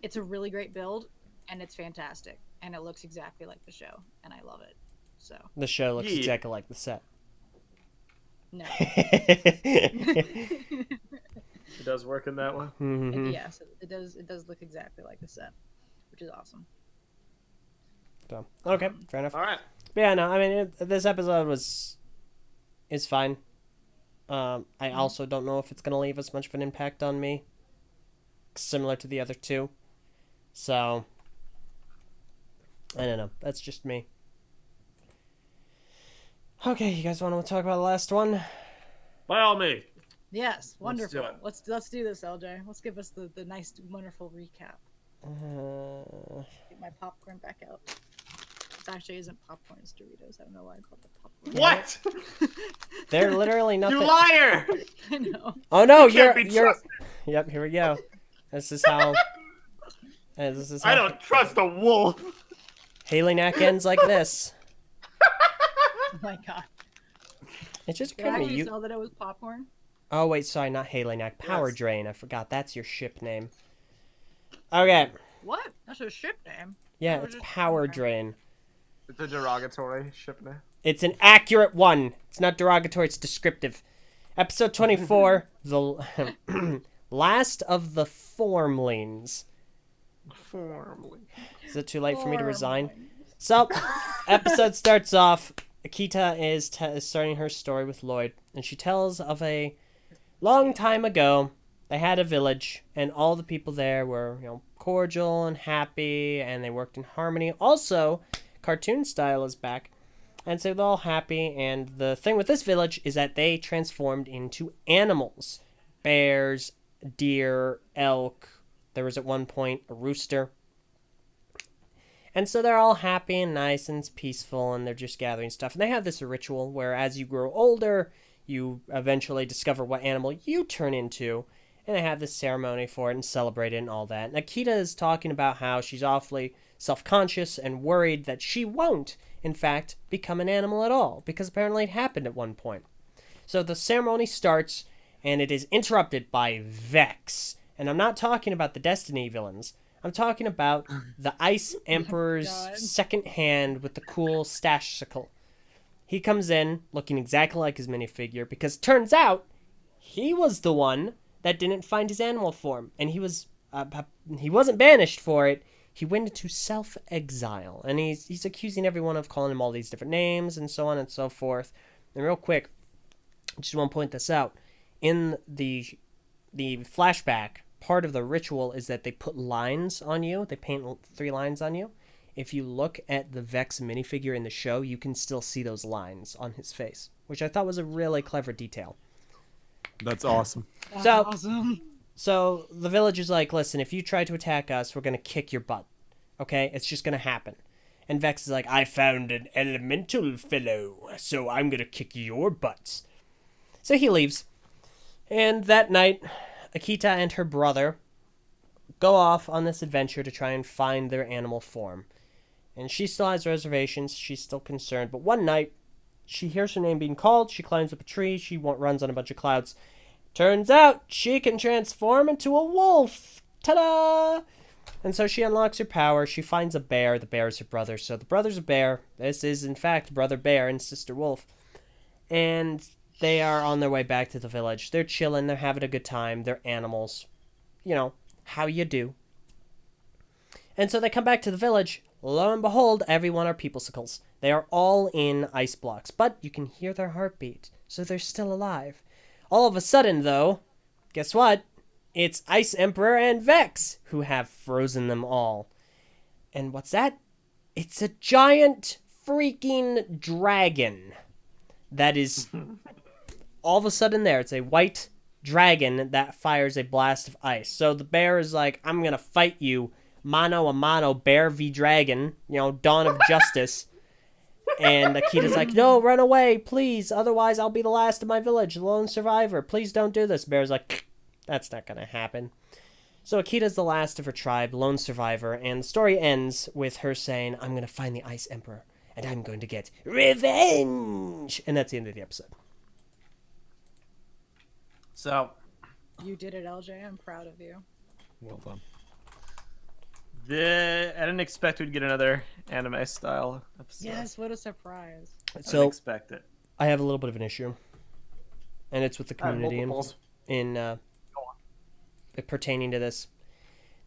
It's a really great build, and it's fantastic, and it looks exactly like the show, and I love it. So The show looks exactly like the set. no, It does work in that way. yes, it does. It does look exactly like the set, which is awesome. So, okay, fair enough. All right. But yeah, no, I mean, this episode is fine. I also don't know if it's going to leave as much of an impact on me, similar to the other two. So, I don't know. That's just me. Okay, you guys want to talk about the last one? By all means. Yes, wonderful. Let's Let's do this, LJ. Let's give us the nice, wonderful recap. Get my popcorn back out. It actually isn't popcorn, it's Doritos. I don't know why I called it popcorn. What? They're literally nothing. You liar! I know. Oh no, You can't be you're. trusted. Yep, here we go. This is how. This is how I don't trust a wolf. Haley Knack ends like this. Oh my god. It just Did I occurred to me. actually You... saw that it was popcorn? Oh wait, sorry, not Haley Knack. Power Yes. Drain. I forgot. That's your ship name. Okay. What? That's a ship name. Yeah, That was it's just- Power okay. Drain. It's a derogatory ship name. It's an accurate one. It's not derogatory, it's descriptive. Episode 24, the last of the Formlings. Formally. Is it too late for me to resign? Formlings. So, episode starts off. Akita is starting her story with Lloyd, and she tells of a long time ago, they had a village, and all the people there were, cordial and happy, and they worked in harmony. Also, cartoon style is back, and so they're all happy. And the thing with this village is that they transformed into animals: bears, deer, elk. There was at one point a rooster. And so they're all happy and nice and peaceful, and they're just gathering stuff. And they have this ritual where as you grow older, you eventually discover what animal you turn into. And they have this ceremony for it and celebrate it and all that. And Akita is talking about how she's awfully self-conscious and worried that she won't, in fact, become an animal at all, because apparently it happened at one point. So the ceremony starts, and it is interrupted by Vex. And I'm not talking about the Destiny villains. I'm talking about the Ice Emperor's God. second hand with the cool stash sickle. He comes in looking exactly like his minifigure, because it turns out he was the one that didn't find his animal form, and he wasn't banished for it. He went into self-exile, and he's accusing everyone of calling him all these different names and so on and so forth. And real quick, I just want to point this out. In the flashback, part of the ritual is that they put lines on you. They paint 3 lines on you. If you look at the Vex minifigure in the show, you can still see those lines on his face, which I thought was a really clever detail. That's awesome. That's So- awesome. So the village is like, listen, if you try to attack us, we're going to kick your butt. Okay? It's just going to happen. And Vex is like, I found an elemental fellow, so I'm going to kick your butts. So he leaves. And that night, Akita and her brother go off on this adventure to try and find their animal form. And she still has reservations. She's still concerned. But one night, she hears her name being called. She climbs up a tree. She runs on a bunch of clouds. Turns out she can transform into a wolf. Ta-da! And so she unlocks her power. She finds a bear. The bear is her brother. So the brother's a bear. This is, in fact, brother bear and sister wolf. And they are on their way back to the village. They're chilling. They're having a good time. They're animals. How you do. And so they come back to the village. Lo and behold, everyone are peoplesicles. They are all in ice blocks, but you can hear their heartbeat, so they're still alive. All of a sudden, though, guess what? It's Ice Emperor and Vex who have frozen them all. And what's that? It's a giant freaking dragon that is all of a sudden there. It's a white dragon that fires a blast of ice. So the bear is like, I'm going to fight you mano a mano, bear v dragon, dawn of justice. And Akita's like, no, run away, please. Otherwise, I'll be the last of my village, the lone survivor. Please don't do this. Bear's like, that's not going to happen. So Akita's the last of her tribe, lone survivor, and the story ends with her saying, I'm going to find the Ice Emperor, and I'm going to get revenge. And that's the end of the episode. So, You did it, LJ. I'm proud of you. well done. I didn't expect we'd get another anime style episode. Yes, what a surprise. I didn't So expect it. I have a little bit of an issue, and it's with the community in pertaining to this.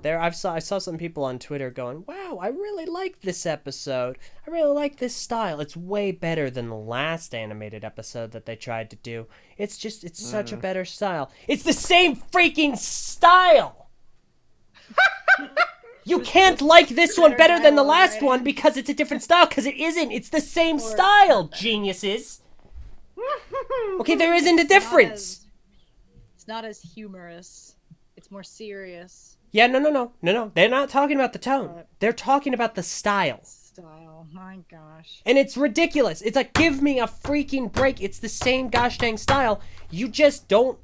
I saw some people on Twitter going, "Wow, I really like this episode. I really like this style. It's way better than the last animated episode that they tried to do. It's such a better style. It's the same freaking style." You can't like this one better than the last one because it's a different style, because it isn't. It's the same style, geniuses. Okay, there isn't a difference. It's not as humorous. It's more serious. Yeah, no. They're not talking about the tone. What? They're talking about the style. style. My gosh. And it's ridiculous. It's like, give me a freaking break. It's the same gosh dang style. You just don't.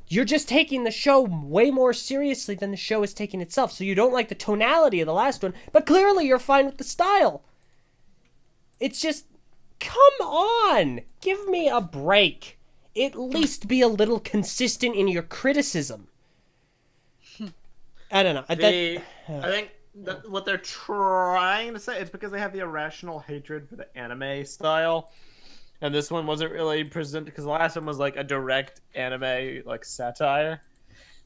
You're just taking the show way more seriously than the show is taking itself. So you don't like the tonality of the last one, but clearly you're fine with the style. It's just, come on. Give me a break. At least be a little consistent in your criticism. I don't know. I think what they're trying to say is because they have the irrational hatred for the anime style, and this one wasn't really presented because the last one was like a direct anime like satire.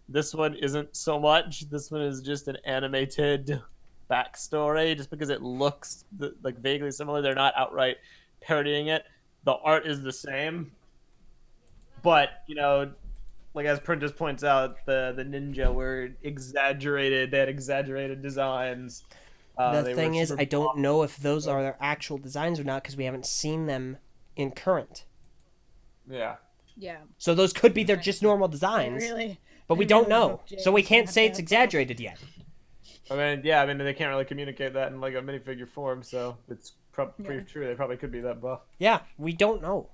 This one isn't so much. This one is just an animated backstory, just because it looks like vaguely similar. They're not outright parodying it. The art is the same, but like as Prentice points out, the ninja were exaggerated. They had exaggerated designs. The thing is, I don't know if those are their actual designs or not because we haven't seen them in current. Yeah. Yeah. So those could be their just normal designs, but we don't know. So we can't say it's exaggerated yet. I mean, they can't really communicate that in like a minifigure form, so it's pretty true. They probably could be that buff. Yeah, we don't know.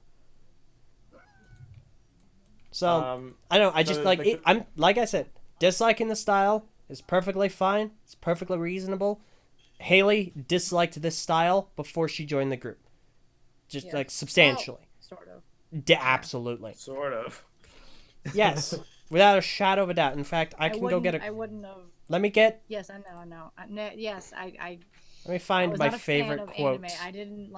So I don't know. I just like it. I'm like I said, disliking the style is perfectly fine. It's perfectly reasonable. Haley disliked this style before she joined the group, just like substantially. Well, sort of. Absolutely. Sort of. Yes, without a shadow of a doubt. In fact, I can go get a. I wouldn't have. Let me get. Yes, I know. Yes, I. Let me find was my not a favorite fan of quote. Anime. I didn't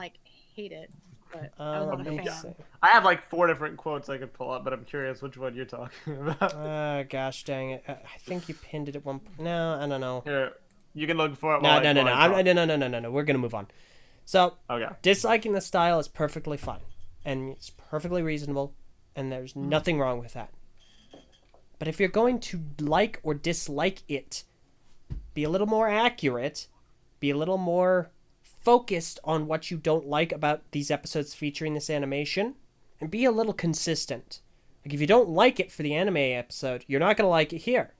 hate it, but I was not a fan. I have like 4 different quotes I could pull up, but I'm curious which one you're talking about. Gosh dang it! I think you pinned it at one. No, I don't know. Here, you can look for it. No. No. We're gonna move on. So, okay. Disliking the style is perfectly fine, and it's perfectly reasonable, and there's nothing wrong with that. But if you're going to like or dislike it, be a little more accurate, be a little more focused on what you don't like about these episodes featuring this animation, and be a little consistent. Like, if you don't like it for the anime episode, you're not going to like it here.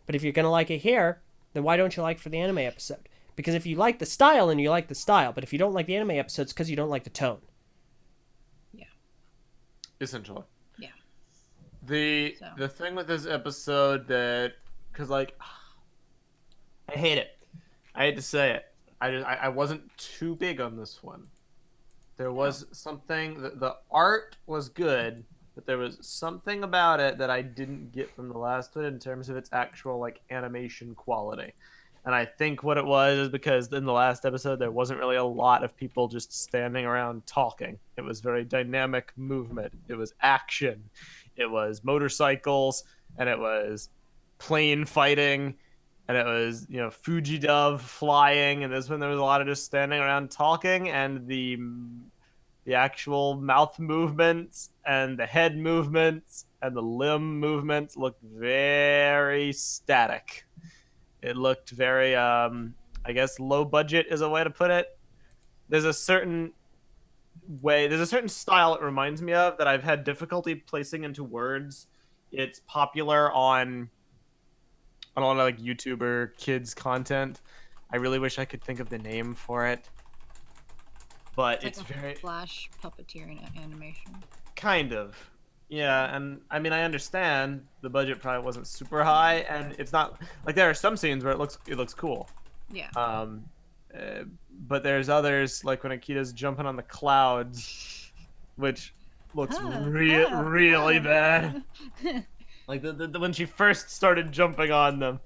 But if you're going to like it here, then why don't you like it for the anime episode? Because if you like the style, then you like the style. But if you don't like the anime episodes, it's because you don't like the tone. Yeah. Essentially. Yeah. The thing with this episode that, because like, I hate it. I hate to say it. I wasn't too big on this one. There was something, the art was good, but there was something about it that I didn't get from the last one in terms of its actual like animation quality. And I think what it was is because in the last episode there wasn't really a lot of people just standing around talking. It was very dynamic movement. It was action. It was motorcycles, and it was plane fighting, and it was, Fuji dove flying, and this one there was a lot of just standing around talking, and the actual mouth movements and the head movements and the limb movements looked very static. It looked very, I guess, low budget is a way to put it. There's a certain style it reminds me of that I've had difficulty placing into words. It's popular on a lot of like YouTuber kids content. I really wish I could think of the name for it. But it's like very flash puppeteering animation. Kind of. Yeah, and I mean I understand the budget probably wasn't super high, and it's not like there are some scenes where it looks cool. Yeah. But there's others like when Akita's jumping on the clouds, which looks really bad. Like the when she first started jumping on them,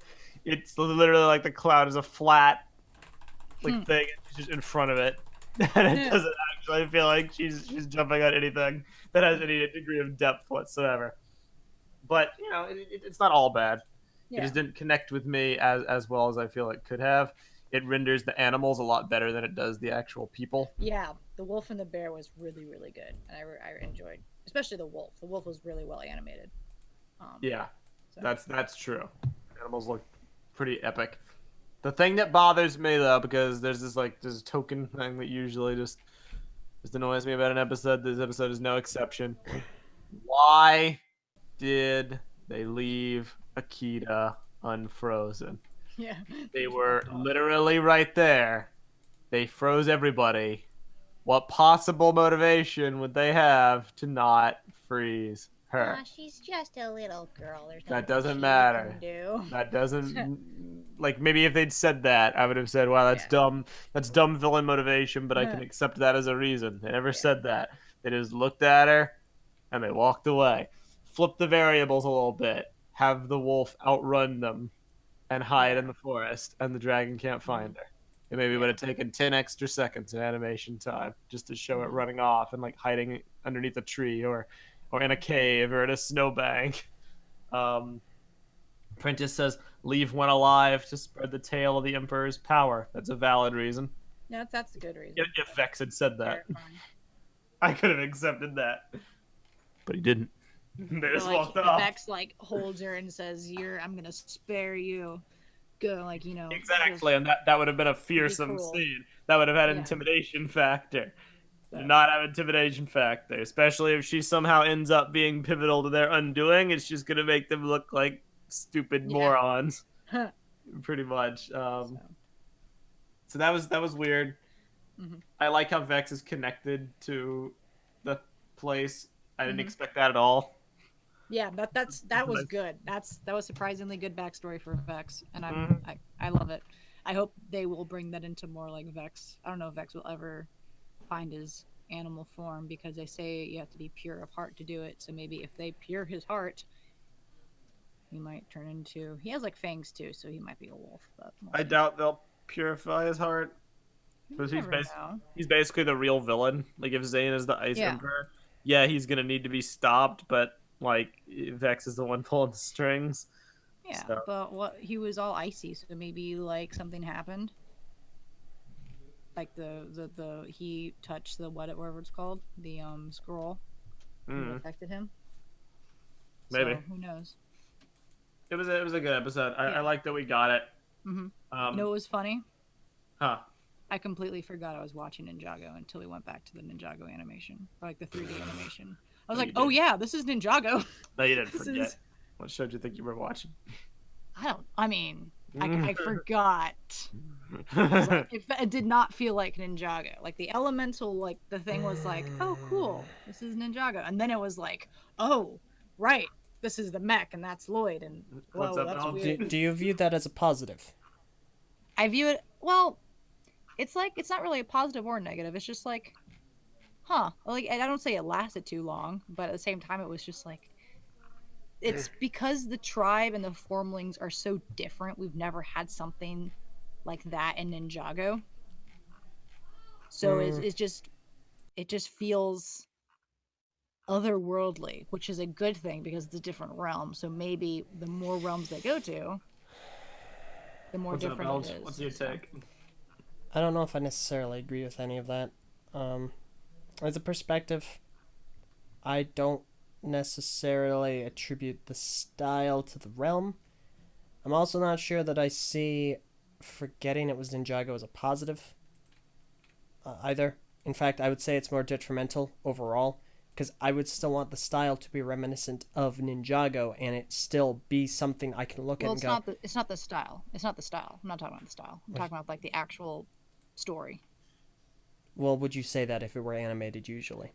it's literally like the cloud is a flat thing, and she's just in front of it, and it doesn't actually feel like she's jumping on anything that has any degree of depth whatsoever. But it's not all bad. Yeah. It just didn't connect with me as well as I feel it could have. It renders the animals a lot better than it does the actual people. Yeah, the wolf and the bear was really, really good, and I enjoyed, especially the wolf. The wolf was really well animated. Yeah, so. That's true. Animals look pretty epic. The thing that bothers me though, because there's this token thing that usually just annoys me about an episode. This episode is no exception. Why did they leave Akita unfrozen? Yeah. They were literally right there. they froze everybody. What possible motivation would they have to not freeze her? She's just a little girl. There's That nothing doesn't she matter. can do. That doesn't like maybe if they'd said that, I would have said, "Wow, that's Yeah. dumb. That's dumb villain motivation," but I can accept that as a reason. They never said that. They just looked at her and they walked away. Flip the variables a little bit. Have the wolf outrun them and hide in the forest, and the dragon can't find her. It maybe would have taken 10 extra seconds in animation time just to show it running off and like hiding underneath a tree or in a cave or in a snowbank. Um, Prentice says, leave one alive to spread the tale of the Emperor's power. That's a valid reason. Yeah, that's a good reason. If Vex had said that, Terrifying. I could have accepted that. But he didn't. They just Like, walked off. Vex like holds her and says, I'm gonna spare you. Go, like, Exactly, and that would have been a fearsome cruel. scene. That would have had Yeah. intimidation factor. So- Do not have intimidation factor, especially if she somehow ends up being pivotal to their undoing. It's just gonna make them look like stupid morons, pretty much. So that was weird. Mhm. I like how Vex is connected to the place. I didn't expect that at all. Yeah, that was good. That was surprisingly good backstory for Vex, and Mm-hmm. I love it. I hope they will bring that into more like Vex. I don't know if Vex will ever find his animal form because they say you have to be pure of heart to do it. So maybe if they pure his heart, he might turn into. He has like fangs too, so he might be a wolf. But I doubt they'll purify his heart. Because he's basically the real villain. Like if Zane is the Ice Emperor, he's gonna need to be stopped. But like Vex is the one pulling the strings. Yeah, so. but he was all icy, so maybe like something happened. Like the he touched the whatever it's called, the scroll, and it affected him. Maybe So, who knows? It was a good episode. I like that we got it. Mm-hmm. You know what was funny? Huh. I completely forgot I was watching Ninjago until we went back to the Ninjago animation, or like the 3D animation. I was like, oh yeah, this is Ninjago. No, you didn't forget. What show did you think you were watching? I forgot. It did not feel like Ninjago. Like the elemental, like the thing was like, oh cool, this is Ninjago, and then it was like, oh right, this is the mech, and that's Lloyd, and whoa, that's weird. Do you view that as a positive? I view it well. It's like it's not really a positive or a negative. It's just like, like I don't say it lasted too long, but at the same time, it was just like. It's because the tribe and the formlings are so different. We've never had something like that in Ninjago. So it just feels otherworldly, which is a good thing because it's a different realm. So maybe the more realms they go to, the more different it is. What's your take? I don't know if I necessarily agree with any of that. As a perspective, I don't necessarily attribute the style to the realm. I'm also not sure that I see forgetting it was Ninjago as a positive either. In fact, I would say it's more detrimental overall because I would still want the style to be reminiscent of Ninjago and it still be something I can look at and go. It's not the style. It's not the style. I'm not talking about the style. I'm talking about like the actual story. Well, would you say that if it were animated usually?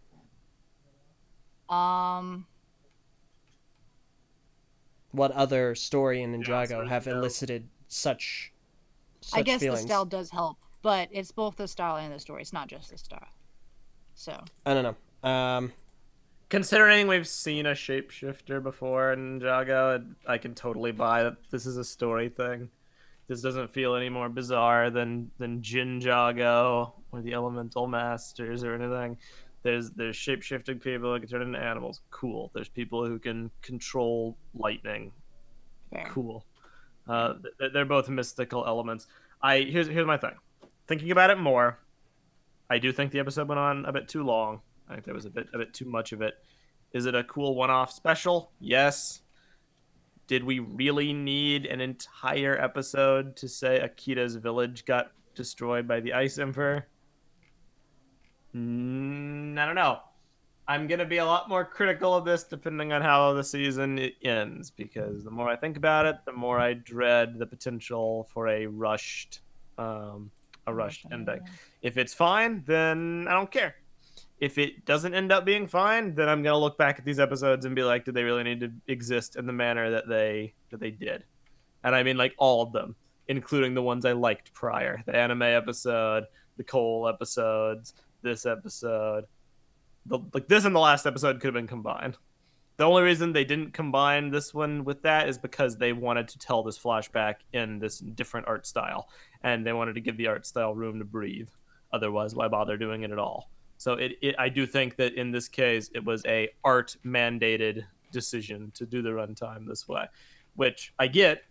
What other story in Ninjago have elicited such I guess feelings? the style does help, but it's both the style and the story. It's not just the style. So I don't know. Considering we've seen a shapeshifter before in Ninjago, I can totally buy that this is a story thing. This doesn't feel any more bizarre than Jinjago or the Elemental Masters or anything. There's shape-shifting people who can turn into animals. Cool. There's people who can control lightning. fair. Cool. They're both mystical elements. Here's my thing. Thinking about it more, I do think the episode went on a bit too long. I think there was a bit too much of it. Is it a cool one-off special? Yes. Did we really need an entire episode to say Akita's village got destroyed by the Ice Emperor? I don't know. I'm going to be a lot more critical of this depending on how the season ends, because the more I think about it, the more I dread the potential for a rushed a rushed ending. Yeah. If it's fine, then I don't care. If it doesn't end up being fine, then I'm gonna look back at these episodes and be like, did they really need to exist in the manner that they did? And I mean like all of them, including the ones I liked prior. The anime episode, the Cole episodes, this episode. Like this and the last episode could have been combined. The only reason they didn't combine this one with that is because they wanted to tell this flashback in this different art style, and they wanted to give the art style room to breathe. Otherwise, why bother doing it at all? So I do think that in this case, it was a art mandated decision to do the runtime this way, which I get.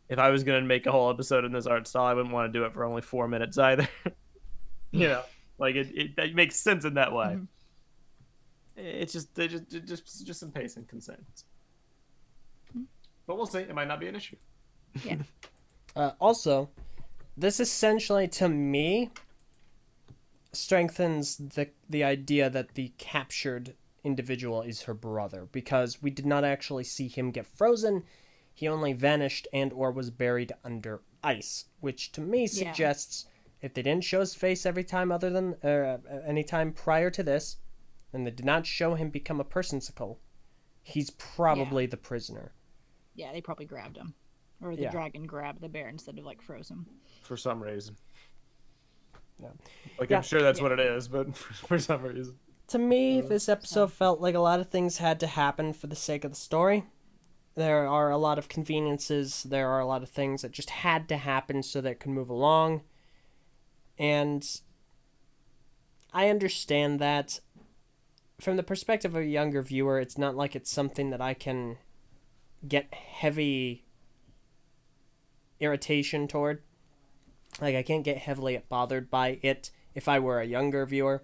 If I was going to make a whole episode in this art style, I wouldn't want to do it for only 4 minutes either. Like it makes sense in that way. Mm-hmm. It's just some pacing concerns. But we'll see. It might not be an issue. Yeah. Also, this essentially, to me, strengthens the idea that the captured individual is her brother, because we did not actually see him get frozen. He only vanished and or was buried under ice, which to me suggests if they didn't show his face every time other than any time prior to this, and they did not show him become a personsicle, he's probably the prisoner. Yeah, they probably grabbed him. Or the dragon grabbed the bear instead of like froze him. For some reason. Yeah. Like I'm sure that's what it is, but for some reason. To me, this episode felt like a lot of things had to happen for the sake of the story. There are a lot of conveniences. There are a lot of things that just had to happen so that it could move along. And I understand that. From the perspective of a younger viewer, it's not like it's something that I can get heavy irritation toward. Like, I can't get heavily bothered by it if I were a younger viewer.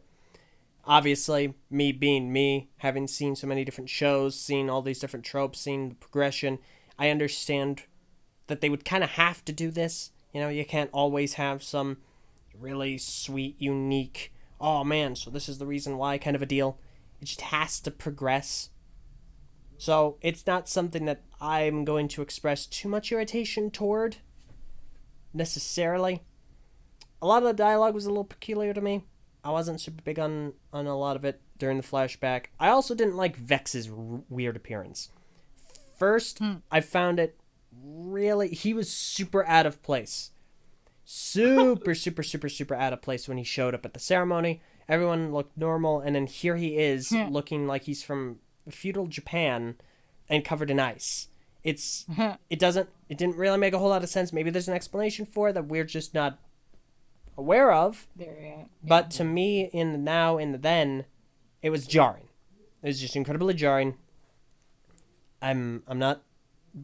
Obviously, me being me, having seen so many different shows, seen all these different tropes, seen the progression, I understand that they would kind of have to do this. You know, you can't always have some really sweet, unique, oh man, so this is the reason why kind of a deal. It just has to progress. So it's not something that I'm going to express too much irritation toward, necessarily. A lot of the dialogue was a little peculiar to me. I wasn't super big on a lot of it during the flashback. I also didn't like Vex's weird appearance. First, I found it really... He was super out of place. Super, super, super, super out of place when he showed up at the ceremony. Everyone looked normal, and then here he is looking like he's from feudal Japan and covered in ice. It didn't really make a whole lot of sense. Maybe there's an explanation for it that we're just not aware of. But to me, in the now, in the then, it was jarring. It was just incredibly jarring. I'm not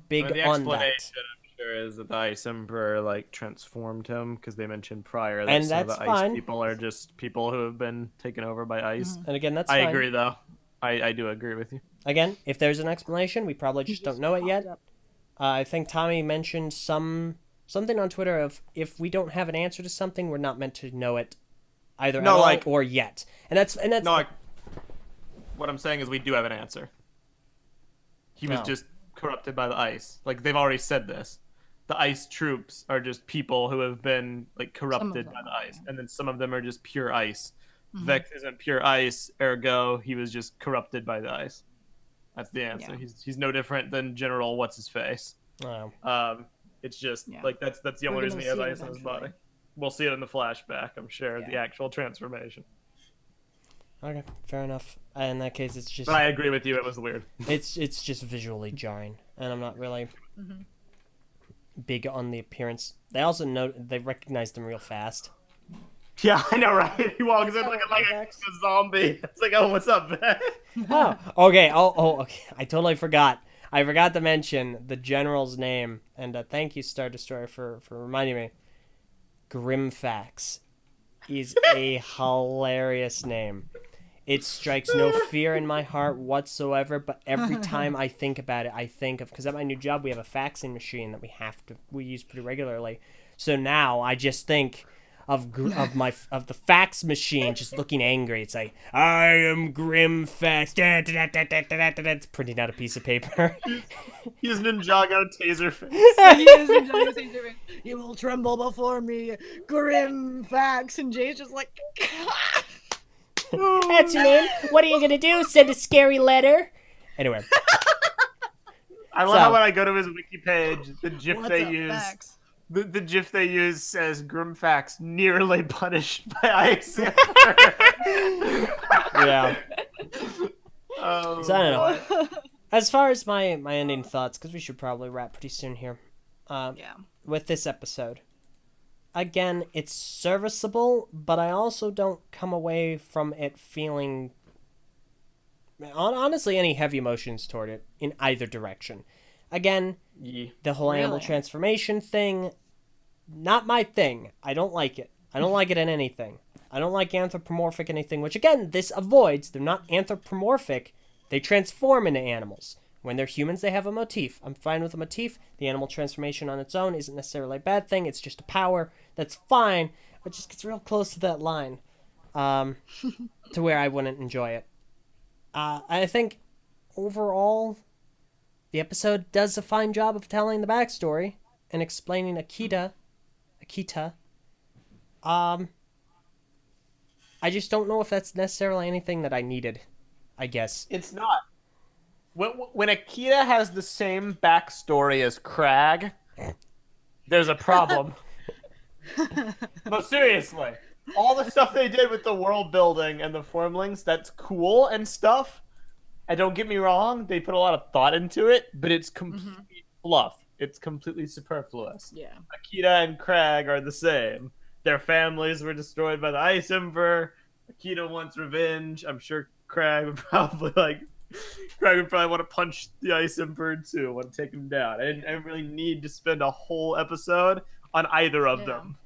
big on that. The explanation, I'm sure, is that the Ice Emperor like transformed him, because they mentioned prior that some of the ice people are just people who have been taken over by ice. And again, that's fine. I agree, though. I do agree with you. Again, if there's an explanation, we probably just don't know it yet. I think Tommy mentioned something on Twitter of, if we don't have an answer to something, we're not meant to know it either at all or yet. And that's no, like, what I'm saying is we do have an answer. He was just corrupted by the ice. Like, they've already said this. The ice troops are just people who have been like corrupted by the ice, and then some of them are just pure ice. Vex isn't pure ice, ergo he was just corrupted by the ice. That's the answer. He's no different than General What's His Face. Wow. It's just like that's the only reason he has ice on his body. We'll see it in the flashback, I'm sure, the actual transformation. Okay, fair enough. In that case, it's just... But I agree with you, it was weird. It's just visually jarring, and I'm not really big on the appearance. They also they recognized him real fast. Yeah, I know, right? He walks in like a zombie. It's like, oh, what's up, man? Oh, okay. Okay. I totally forgot. I forgot to mention the general's name, and thank you, Star Destroyer, for reminding me. Grimfax is a hilarious name. It strikes no fear in my heart whatsoever, but every time I think about it, I think of... Because at my new job, we have a faxing machine that we use pretty regularly. So now I just think, of the fax machine just looking angry. It's like, I am Grim Fax. It's printing out a piece of paper. He's Ninjago Taserface. He is Ninjago Taserface. You will tremble before me, grim facts. And Jay's just like, That's your name. What are you gonna do? Send a scary letter? Anyway. I love how when I go to his wiki page, the GIF what's they up, use, facts? the GIF they use says Grimfax nearly punished by ice. Yeah. Oh, So I don't know. As far as my ending thoughts, because we should probably wrap pretty soon here. Yeah. With this episode, again, it's serviceable, but I also don't come away from it feeling honestly any heavy emotions toward it in either direction. Again, the whole animal transformation thing, not my thing. I don't like it. I don't like it in anything. I don't like anthropomorphic anything, which again, this avoids. They're not anthropomorphic. They transform into animals. When they're humans, they have a motif. I'm fine with a motif. The animal transformation on its own isn't necessarily a bad thing. It's just a power. That's fine. But just gets real close to that line to where I wouldn't enjoy it. I think overall, the episode does a fine job of telling the backstory and explaining Akita. I just don't know if that's necessarily anything that I needed, I guess. It's not. When Akita has the same backstory as Crag, there's a problem. No, seriously. All the stuff they did with the world building and the formlings, that's cool and stuff. And don't get me wrong, they put a lot of thought into it, but it's complete fluff. It's completely superfluous. Yeah. Akita and Crag are the same. Their families were destroyed by the Ice Emperor. Akita wants revenge. I'm sure Crag would probably want to punch the Ice Emperor too, want to take him down. I didn't really need to spend a whole episode on either of them.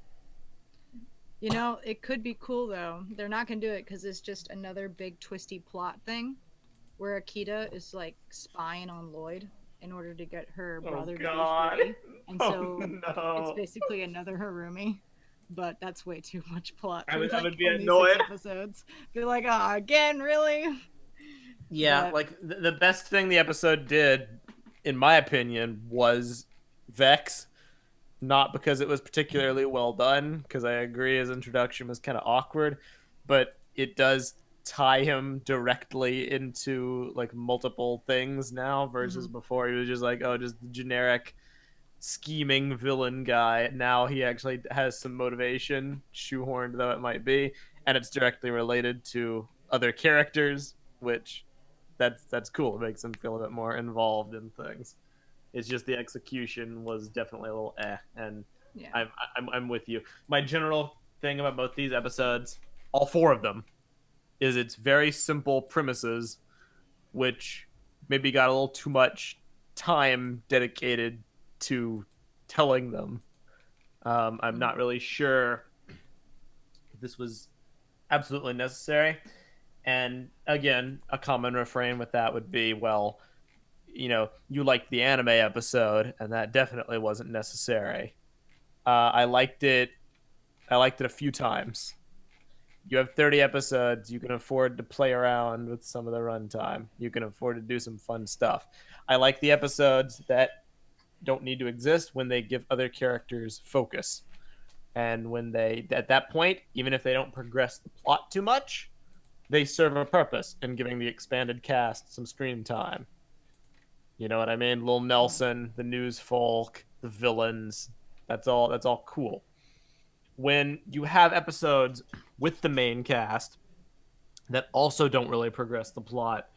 You know, it could be cool though. They're not gonna do it because it's just another big twisty plot thing, where Akita is like spying on Lloyd in order to get her brother to be free, and so it's basically another Harumi. But that's way too much plot. I would be only annoyed. 6 episodes. Be like, oh, again, really? Yeah, But... like the best thing the episode did, in my opinion, was Vex. Not because it was particularly well done, because I agree his introduction was kind of awkward, but it does tie him directly into like multiple things now versus before he was just like, oh, just the generic scheming villain guy. Now he actually has some motivation, shoehorned though it might be, and it's directly related to other characters, which that's cool. It makes him feel a bit more involved in things. It's just the execution was definitely a little and yeah. I'm with you. My general thing about both these episodes, all 4 of them, is it's very simple premises, which maybe got a little too much time dedicated to telling them. I'm not really sure if this was absolutely necessary. And again, a common refrain with that would be, well, you know, you liked the anime episode, and that definitely wasn't necessary. I liked it a few times. You have 30 episodes. You can afford to play around with some of the runtime. You can afford to do some fun stuff. I like the episodes that don't need to exist when they give other characters focus. And when they, at that point, even if they don't progress the plot too much, they serve a purpose in giving the expanded cast some screen time. You know what I mean? Lil Nelson, the news folk, the villains. That's all cool. When you have episodes with the main cast that also don't really progress the plot,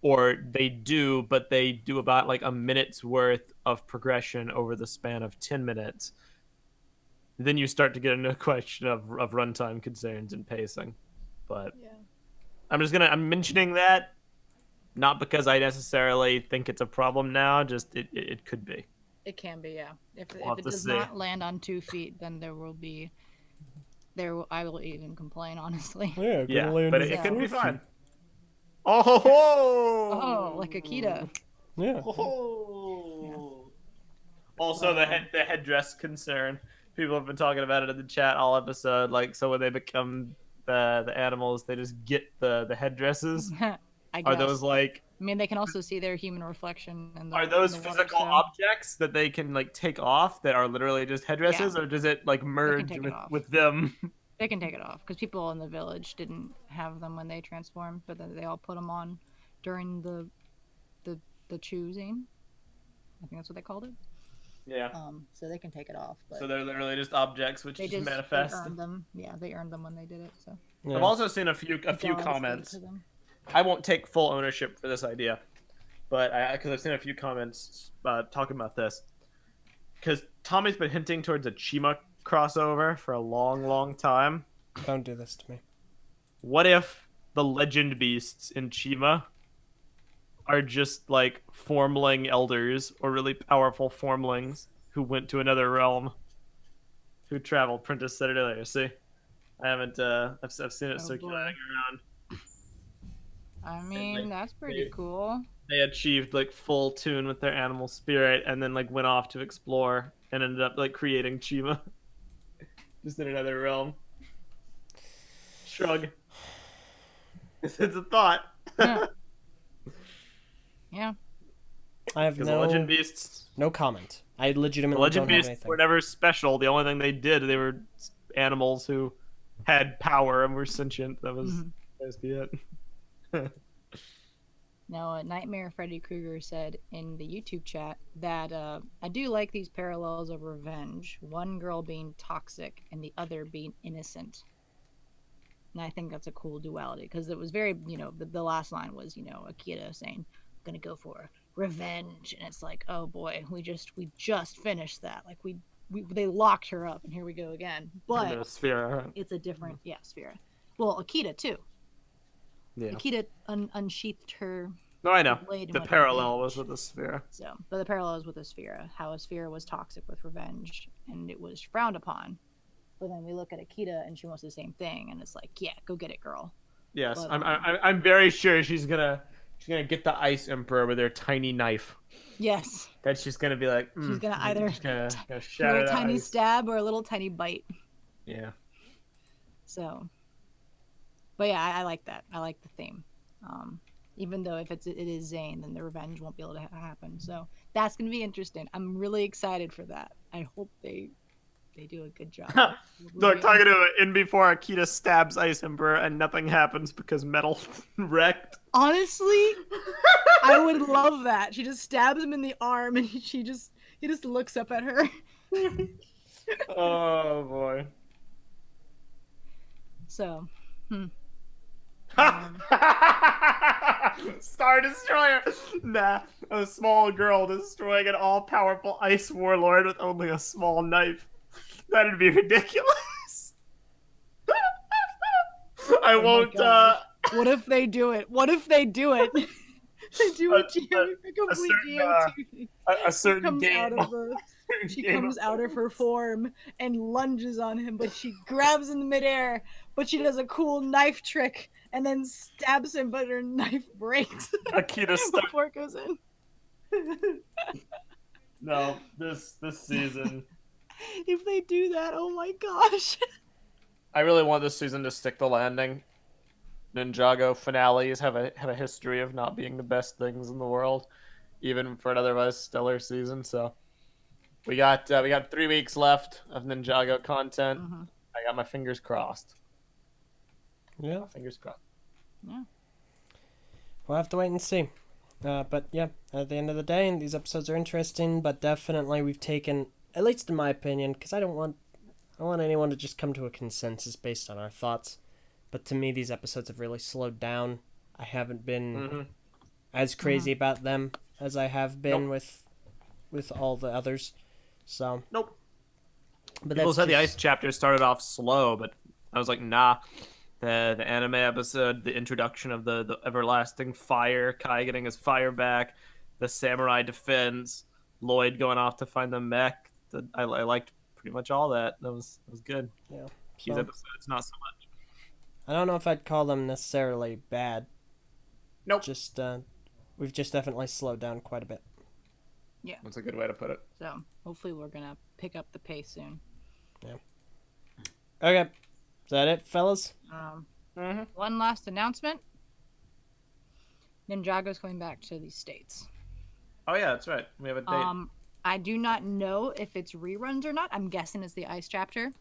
or they do, but they do about like a minute's worth of progression over the span of 10 minutes, then you start to get into a question of runtime concerns and pacing. But yeah. I'm mentioning that not because I necessarily think it's a problem now, just it could be. It can be, yeah. If it does not land on 2 feet, then I will even complain, honestly. Yeah, but it could be fine. Like Akita. Yeah. Also, the headdress concern. People have been talking about it in the chat all episode. Like, so when they become the animals, they just get the headdresses. I Are guess. those like? I mean, they can also see their human reflection in the Are those in the water, physical so objects that they can like take off that are literally just headdresses, or does it like merge take it off. with them? They can take it off because people in the village didn't have them when they transformed, but then they all put them on during the choosing. I think that's what they called it. Yeah. So they can take it off. But So they're literally just objects which they just They manifest. earned them. Yeah, they earned them when they did it. So Yeah. I've also seen a few gods gave it comments. to them. I won't take full ownership for this idea, but because I've seen a few comments talking about this, because Tommy's been hinting towards a Chima crossover for a long time. Don't do this to me. What if the legend beasts in Chima are just like formling elders or really powerful formlings who went to another realm, who traveled? Prentice said it earlier. See, I haven't. I've seen it circulating around. I mean, that's pretty cool. They achieved like full tune with their animal spirit, and then like went off to explore and ended up like creating Chima, just in another realm. Shrug. It's a thought. Yeah. I have Because the legend beasts, no comment. I legitimately the legend don't have beasts anything. were never special. The only thing they did, they were animals who had power and were sentient. That was basically it. Now, Nightmare Freddy Krueger said in the YouTube chat that I do like these parallels of revenge. One girl being toxic and the other being innocent. And I think that's a cool duality because it was very, the last line was, Akita saying, "I'm gonna go for revenge," and it's like, oh boy, we just finished that. Like they locked her up, and here we go again. But Sphera. it's a different, Sphera. Well, Akita too. Yeah. Akita unsheathed her. No, I know. blade and The went parallel revenge. was with the Sphera. So, but the parallel is with a Sphera. How a Sphera was toxic with revenge, and it was frowned upon. But then we look at Akita, and she wants the same thing, and it's like, yeah, go get it, girl. Yes, But, I'm very sure she's gonna get the Ice Emperor with her tiny knife. Yes. That she's gonna be like, She's gonna either gonna a shatter little that tiny ice. stab or a little tiny bite. Yeah. So, but yeah, I like that. I like the theme. Even though if it is Zane, then the revenge won't be able to happen. So that's gonna be interesting. I'm really excited for that. I hope they do a good job. Look, talking to it in before Akita stabs Ice Emperor and nothing happens because metal wrecked. Honestly, I would love that. She just stabs him in the arm, and he just looks up at her. Oh boy. So, Star Destroyer! Nah, a small girl destroying an all-powerful ice warlord with only a small knife. That'd be ridiculous. I won't, What if they do it? What if they do it? They do a complete GOT. A certain game. She comes out of her form and lunges on him, but she grabs in midair, but she does a cool knife trick and then stabs him, but her knife breaks Akita stuck. before it goes in. No, this season. If they do that, oh my gosh. I really want this season to stick the landing. Ninjago finales have a history of not being the best things in the world, even for an otherwise stellar season. So we got 3 weeks left of Ninjago content. I got my fingers crossed. Yeah, my fingers crossed. Yeah. We'll have to wait and see. But yeah, at the end of the day, these episodes are interesting, but definitely we've taken, at least in my opinion, because I want anyone to just come to a consensus based on our thoughts. But to me, these episodes have really slowed down. I haven't been as crazy about them as I have been with all the others. So nope. But people said the ice chapter started off slow, but I was like, nah. The anime episode, the introduction of the everlasting fire, Kai getting his fire back, the samurai defense, Lloyd going off to find the mech. I liked pretty much all that. That was good. Yeah. These episodes, not so much. I don't know if I'd call them necessarily bad. Nope. Just we've just definitely slowed down quite a bit. Yeah. That's a good way to put it. So hopefully we're gonna pick up the pace soon. Okay. Is that it, fellas? One last announcement. Ninjago's coming back to the States. Oh yeah, that's right. We have a date. I do not know if it's reruns or not. I'm guessing it's the Ice chapter.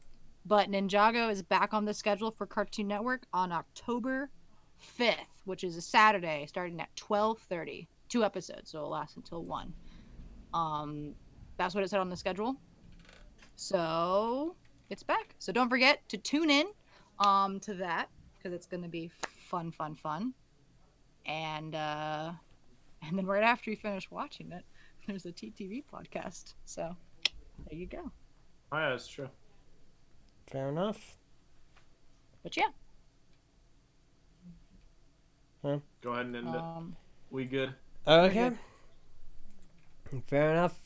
But Ninjago is back on the schedule for Cartoon Network on October 5th, which is a Saturday, starting at 12:30. 2 episodes, so it'll last until 1. That's what it said on the schedule. So it's back. So don't forget to tune in to that, because it's going to be fun. And then right after you finish watching it, there's a TTV podcast. So there you go. Oh yeah, that's true. Fair enough. But yeah. Go ahead and end it. We good? Okay. Fair enough.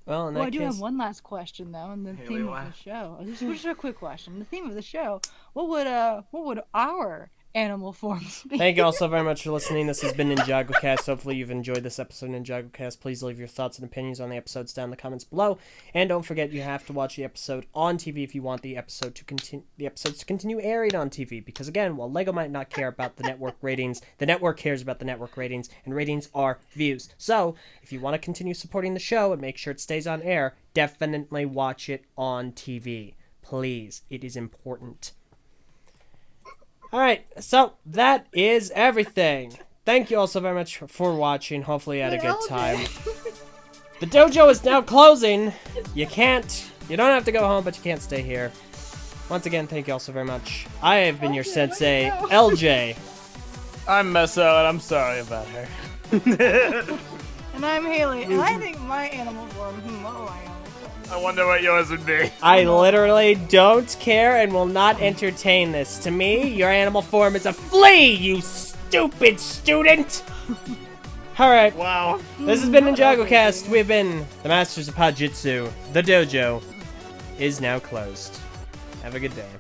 Well, in that I do case... have one last question though, and the theme of the show. Just a quick question. The theme of the show. What would our animal forms be? Thank you all so very much for listening. This has been NinjagoCast. Hopefully you've enjoyed this episode of NinjagoCast. Please leave your thoughts and opinions on the episodes down in the comments below. And don't forget, you have to watch the episode on TV if you want the episodes to continue airing on TV. Because again, while LEGO might not care about the network ratings, the network cares about the network ratings, and ratings are views. So, if you want to continue supporting the show and make sure it stays on air, definitely watch it on TV. Please, it is important. Alright, so that is everything. Thank you all so very much for watching. Hopefully you had a good time. The dojo is now closing. You don't have to go home, but you can't stay here. Once again, thank you all so very much. I have been your sensei, LJ. I'm Meso, and I'm sorry about her. And I'm Haley, and I think my animal form, I wonder what yours would be. I literally don't care and will not entertain this. To me, your animal form is a flea, you stupid student! Alright. Wow. This has been NinjagoCast. We've been the Masters of Pajitsu. The dojo is now closed. Have a good day.